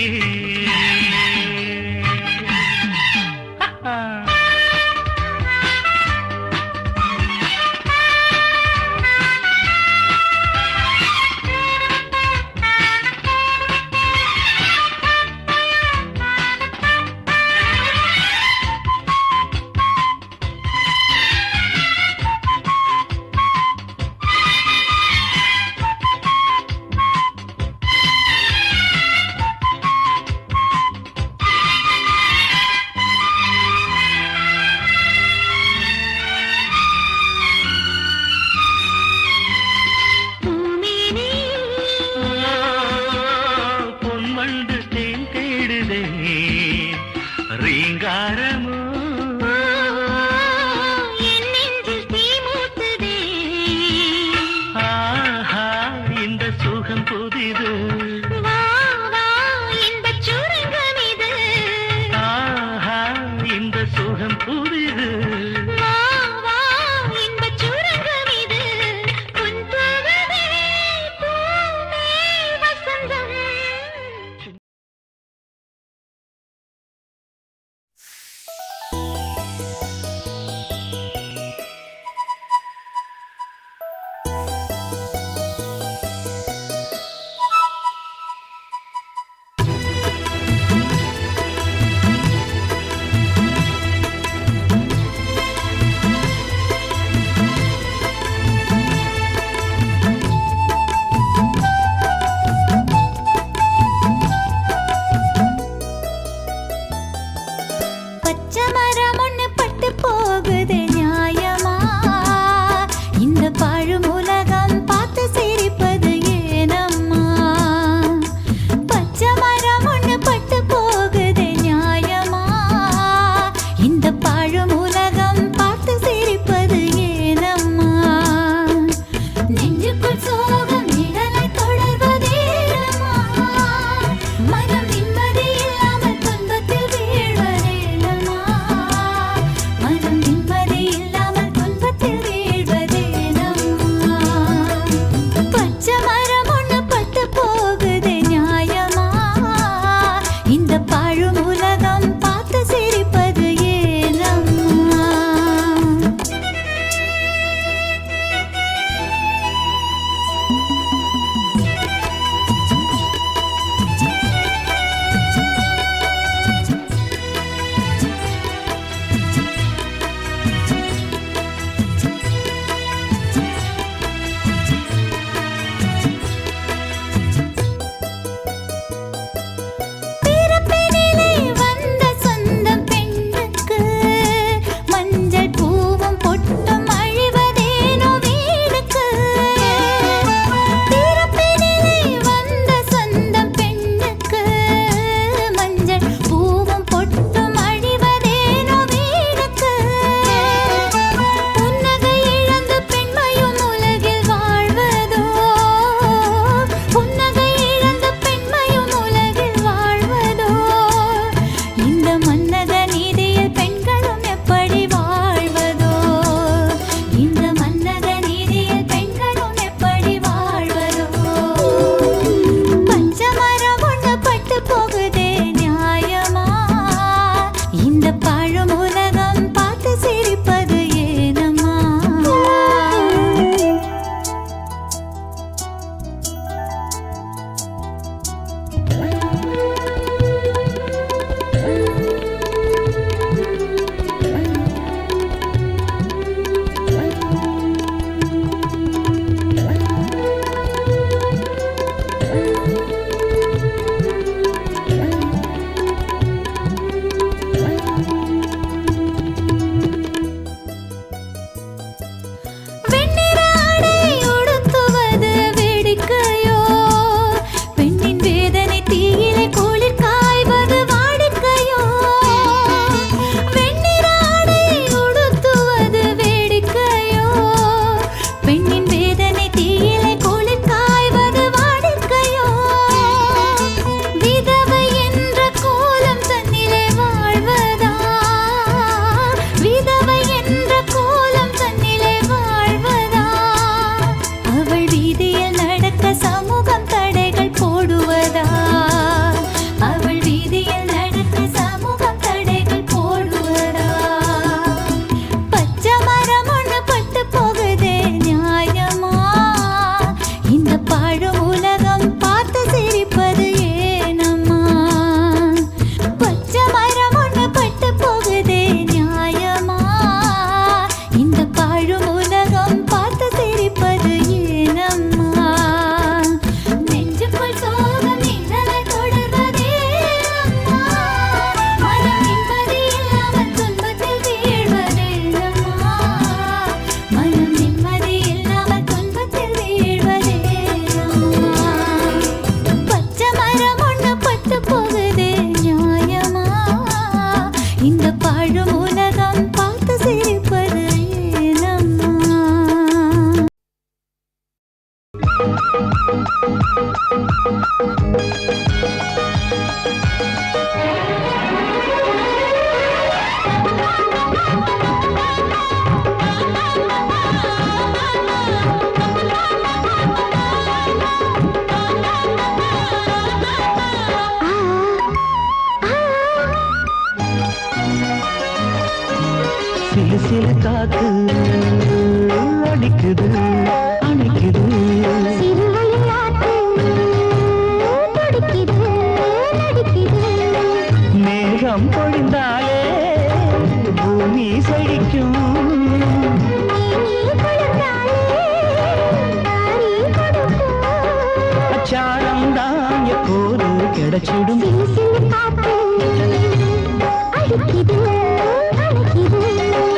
சுடும்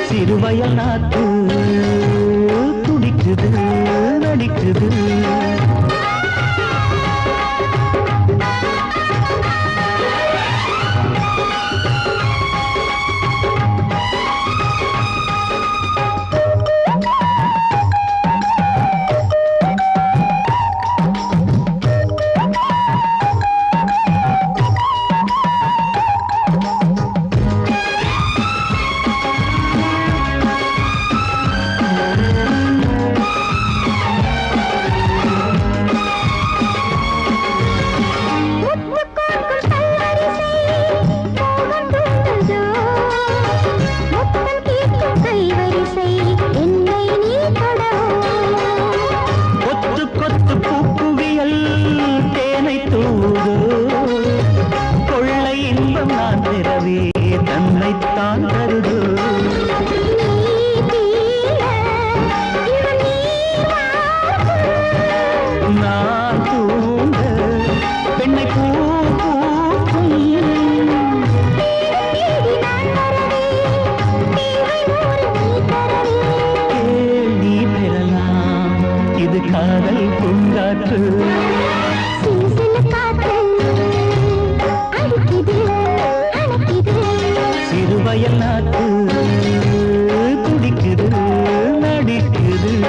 சிறுவயல் நாத்து துடிக்குது நடிக்குது சிறுவயல் நாத்து துடிக்குது நடிக்குது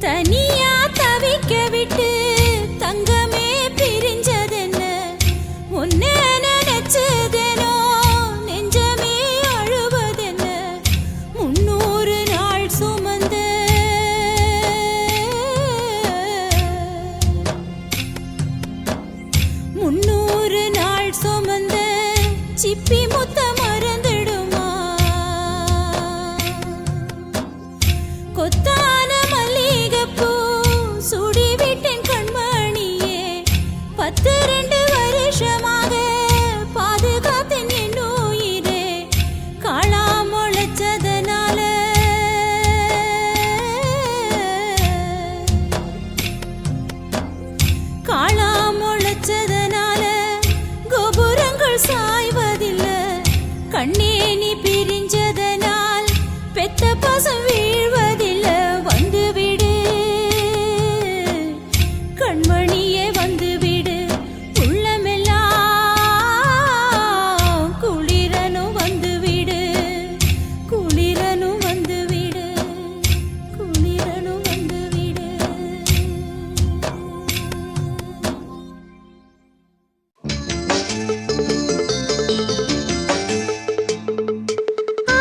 தனியா தவிக்க விட்டு தங்கமே பிரிஞ்சதென்ன உன்னை நினைச்சதேனோ நெஞ்சமே அழுவதென்ன 300 நாள் சுமந்த 300 நாள் சுமந்த சிப்பி முத்த மறந்துடுமா கொத்தான மல்லிகைப்பூ சுடிவிட்டேன் கண்மணியே 12 வருஷமாக பாதுகாத்தேன் என் உயிரே காளா முளைச்சதனால காளா முளைச்சதனால கோபுரங்கள் சாய்வதில்லை கண்ணே நீ பிரிஞ்சதனால் பெத்த பாசம் வீழ்வதில்லை வந்துவிடு கண்மணியே வந்துவிடு உள்ளமெல்லாம் குளிரனும் வந்துவிடு குளிரனும் வந்துவிடு குளிரனும் வந்துவிடு ஆ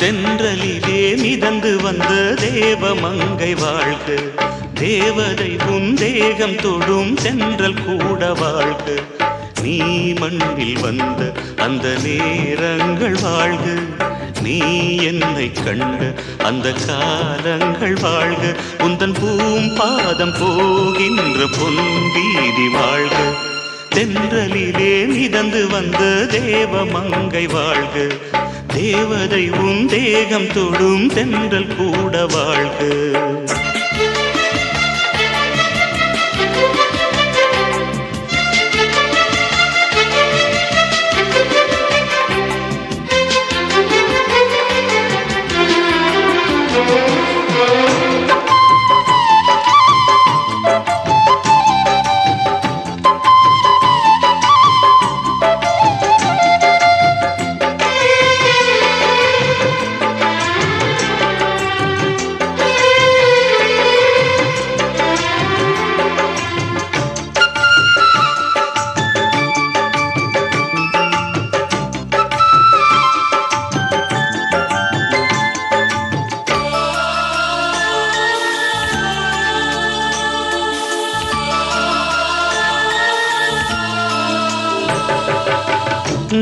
தென்றலிலே மிதந்து வந்த தேவமங்கை வாழ்க, தேவதை உன் தேகம் தொடும் தென்றல் கூட வாழ்க. நீ மண்ணில் வந்த அந்த நேரங்கள் வாழ்க, நீ என்னை கண்ட அந்த காலங்கள் வாழ்க. உந்தன் பூம்பாதம் போகின்ற பொன்வீதி வாழ்க. தென்றலிலே மிதந்து வந்த தேவமங்கை வாழ்க, தேவதை உன் தேகம் தொடும் தென்றல் கூட வாழ்க.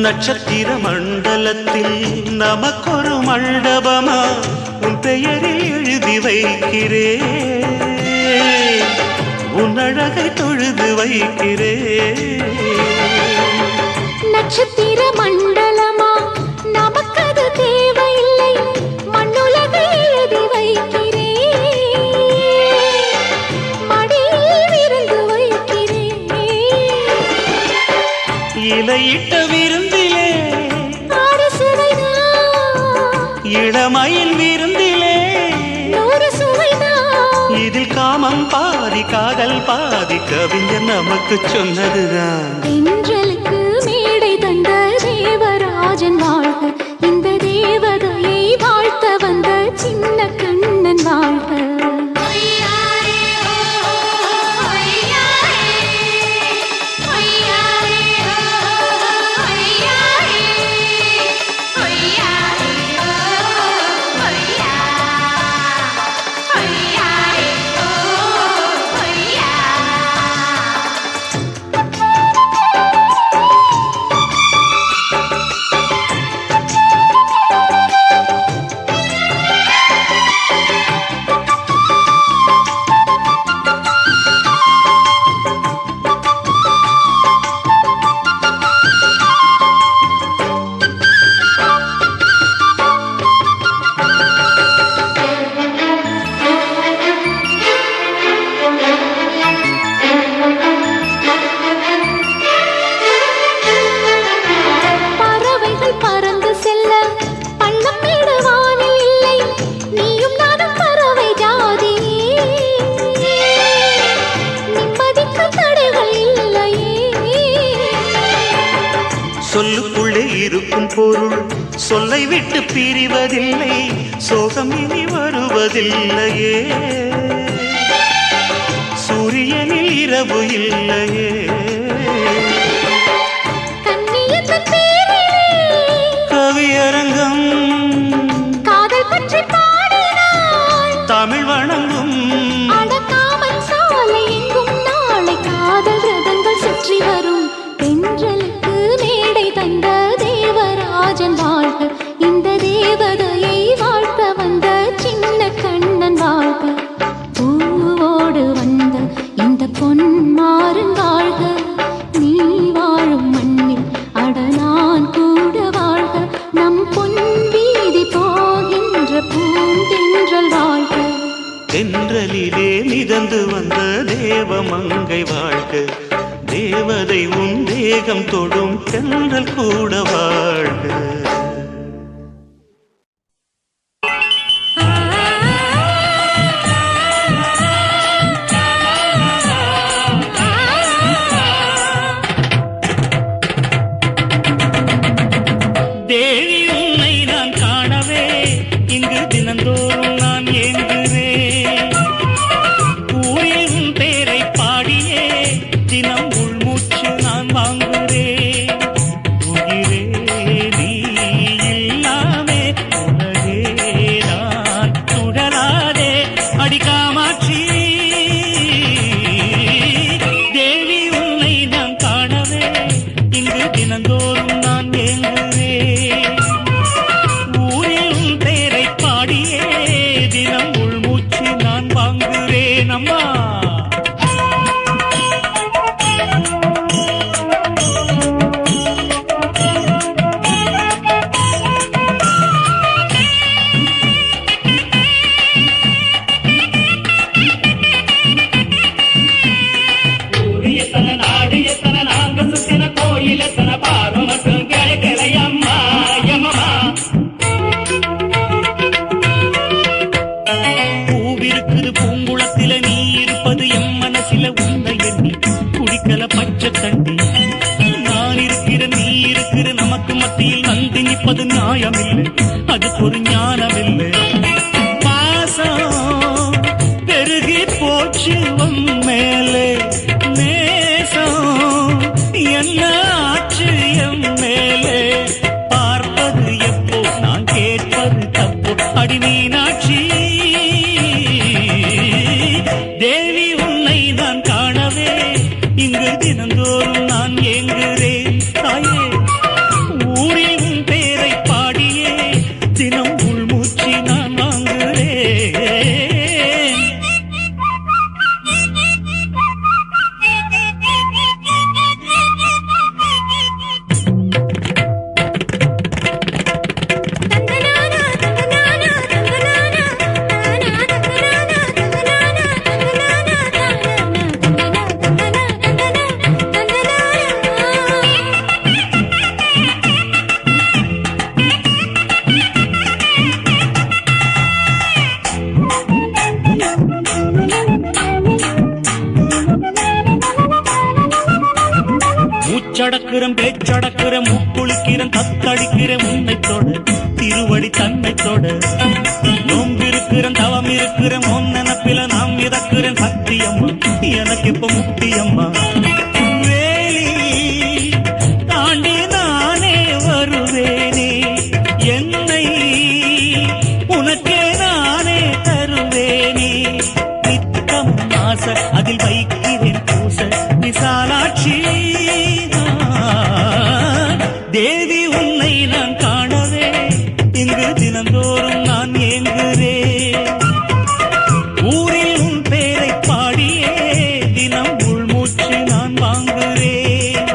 நட்சத்திர மண்டலத்தில் நமக்கொரு மண்டபமா உன் பெயரில் எழுதி வைக்கிறேன், உன் அழகை தொழுது வைக்கிறேன். நட்சத்திர மண்டலமா நமக்கது தேவையில்லை, மண்ணுலகை எழுதி வைக்கிறேன், மடியில் விருந்து வைக்கிறேன். இலையிட்ட விருந்திலே ஆறு சுவைதான், இளமையில் விருந்திலே நூறு சுவைதான். இதில் காமம் பாதி காதல் பாதி கவிஞர் நமக்கு சொன்னதுதான். தென்றலுக்கு மேடை தந்த தேவராஜன் வாழ்க, இந்த தேவதையை வாழ்த்த வந்த சின்ன கண்ணன் வாழ்க. சொல்லுக்குள்ளே இருக்கும் பொருள் சொல்லை விட்டு பிரிவதில்லை, சோகம் இனி வருவதில்லையே. சூரியனில் இரவு இல்லையே. கவியரங்கம் காதல் பற்றி பாடினாள், தமிழ் வணங்கும் அடக்காமல் சாலை எங்கும் நாளை காதல் ரதங்கள் சுற்றி வரும். தென்றலுக்கு மேடை தந்த தேவராஜன் வாழ்க, இந்த தேவதையை வாழ்த்த வந்த சின்ன கண்ணன் வாழ்க. பூவோடு வந்த இந்த பொன்மாறன் வாழ்க, நீ வாழும் மண்ணில் அட நான் கூட வாழ்க. நம் பொன் வீதி போகின்ற பூந்தென்றல் வாழ்க. தென்றலிலே மிதந்து வந்த தேவமங்கை வாழ்க, தேவதை உன் தேகம் தொடும் தென்றல் கூட வாழ்க. தேவி உன்னை நான் காணவே இங்கு தினந்தோறும் நான் ஏங்குகிறேன். ஊரில் உன் பேரை பாடியே தினம் உள்மூச்சு நான் வாங்குகிறேன். உயிரே நீ தங்கி நிற்பது நியாயமில்லை, அதுக்கு ஒரு ஞானமில்லை. பாசம் பெருகி போச்சு உன் மேலே, நேசம் என்ன ஆச்சு என் மேலே. பார்ப்பது எப்போ நான் கேட்பது தப்போ, அடி மீனாட்சி தேவி உன்னை நான் காணவே இங்கு தினந்தோறும் நான் ஏங்குகிறேன் தாயே. ஊரில் உன் பேரை பாடியே தினம் உள்மூச்சு நான் வாங்குகிறேன். மூச்சடக்குறம் பேச்சடக்குறம் முக்குளிக்கிறேன் தத்தடிக்கிறேன் உன்னைத்தோட திருவடி தன்னைத்தோட. நோம்பிருக்கிறேன் தவம் இருக்கிறேன் உன் நினப்பில நாம் மிதக்கிறேன் சத்தியம்மா எனக்கு இப்ப முக்தியம்மா. வேலி தாண்டி நானே வருவேனே, என்னை உனக்கே நானே தருவேனே. நித்தம் ஆசை அதில் வைக்கிறேன் பூச விசாலாட்சி தேவி உன்னை நான் காணவே இங்கு தினந்தோறும் நான் ஏங்குகிறேன். ஊரில் உன் பேரை பாடியே தினம் உள்மூச்சு நான் வாங்குகிறேன்.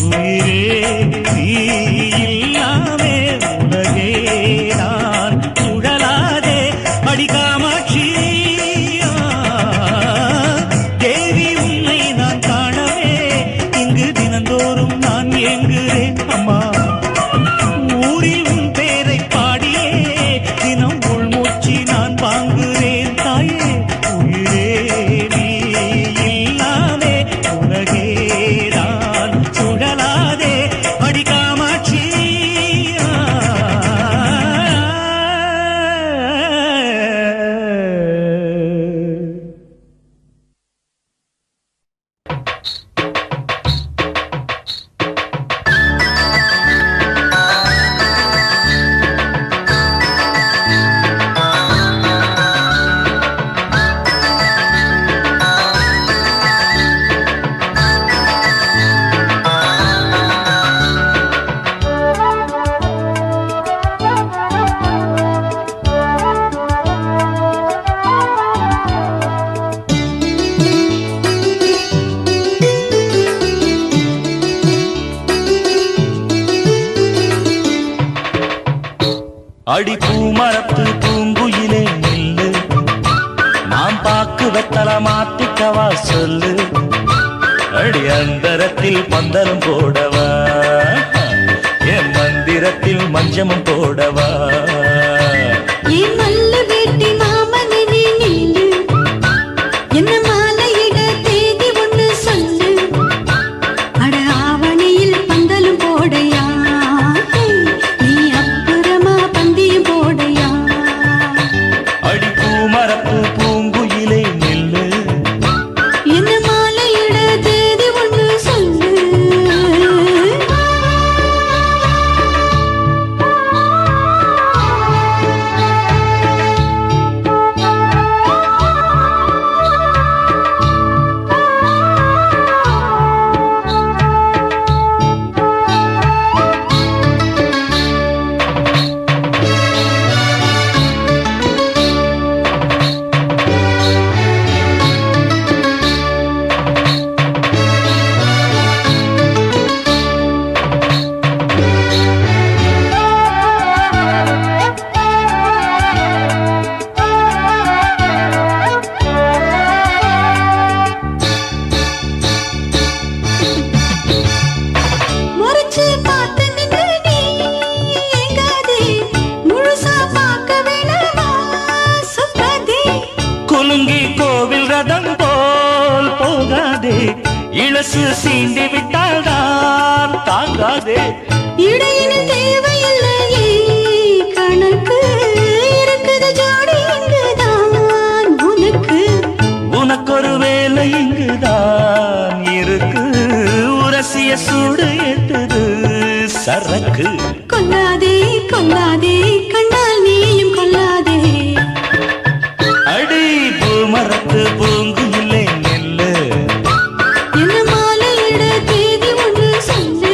உயிரே நீ இல்லாமே உலகே நான் சுழலாதே அடி காமாட்சி. தேவி உன்னை நான் காணவே இங்கு தினந்தோறும் நான் ஏங்குகிறேன் அம்மா. ஊரில் உன் பேரை பாடியே தினம் உள்மூச்சு நான் வாங்குகிறேன் தாயே. உயிரே நீ இல்லாமே உலகே நான் சுழலாதே அடி காமாட்சி. அடி பூமரத்து பூங்குயிலே நில்லு, நாம் பாக்கு வெத்தல மாத்திக்கவா சொல்லு. அடி அந்தரத்தில் பந்தலும் போடவா, என் மந்திரத்தில் மஞ்சமும் போடவா. என் நல்ல வேட்டி மாமனே நீ நில்லு, என்ன மாலையிட தேதி ஒண்ணு சொல்லு. அட ஆவணியில் பந்தலும் போடையா, நீ அப்புறமா பந்தியும் போடையா. அடி பூமரத்து பூங்குயிலே நில்லு, என்ன மாலையிட தேதி ஒண்ணு சொல்லு. இளசு சீண்டி விட்டால் தான் தாங்காதே. இடையினில் தேவையில் கொல்லாதே கண்ணால் நீயும் கொல்லாதே அடி பூமரத்து பூங்கு இல்லை நெல்லு என்ன மாலையிட தேதி ஒன்று சொல்லு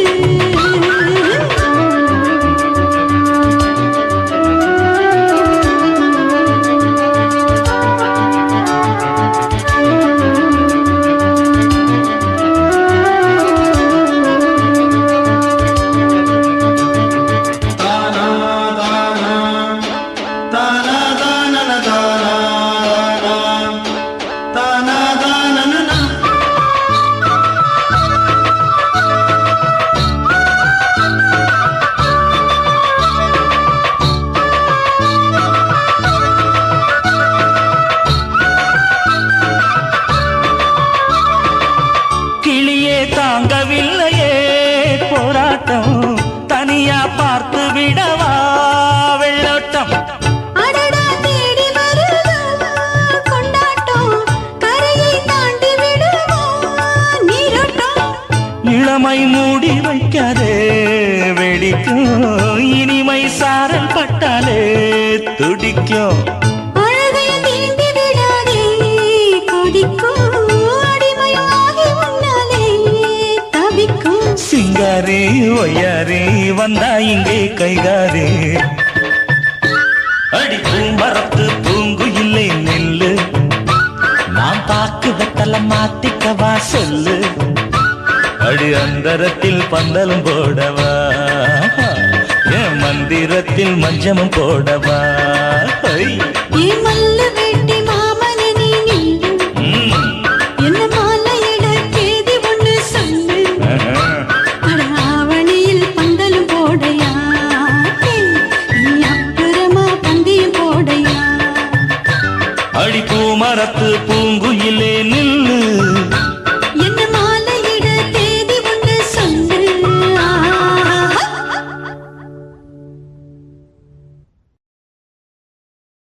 கிளியே தாங்கவில்லையே போராட்டம் தனியா பார்த்து விடவா வெள்ளோட்டம் அடடா தேடி வருதா கொண்டாட்டம் கரையை தாண்டி விடுவா நீரோட்டம் இளமை மூடி வைக்காதே வெடிக்கும் இனிமை சாரல் பட்டாலே துடிக்கும் அழகை தீண்டி விடாதே கொதிக்கும் அடிமையாகி உன்னாலே தவிக்கும் சிங்காரி ஒய்யாரி வந்தா இங்கே கைகாரி அடி பூமரத்து பூங்கு இல்லை நெல்லு நான் பாக்கு வெத்தல மாத்திக்கவா சொல்லு அடி அந்தரத்தில் பந்தலும் போடவா என் மந்திரத்தில் மஞ்சமும் போடவா ஐ! ஏ மல்லு வேட்டி மாமனே நீ நில்லு என்ன மாலையிட தேதி ஒன்று சொல்லு அட ஆவணியில் பந்தலும் போடையா நீ அப்புறமா பந்தியும் போடையா அடி பூமரத்து பூங்குயிலே நில்லு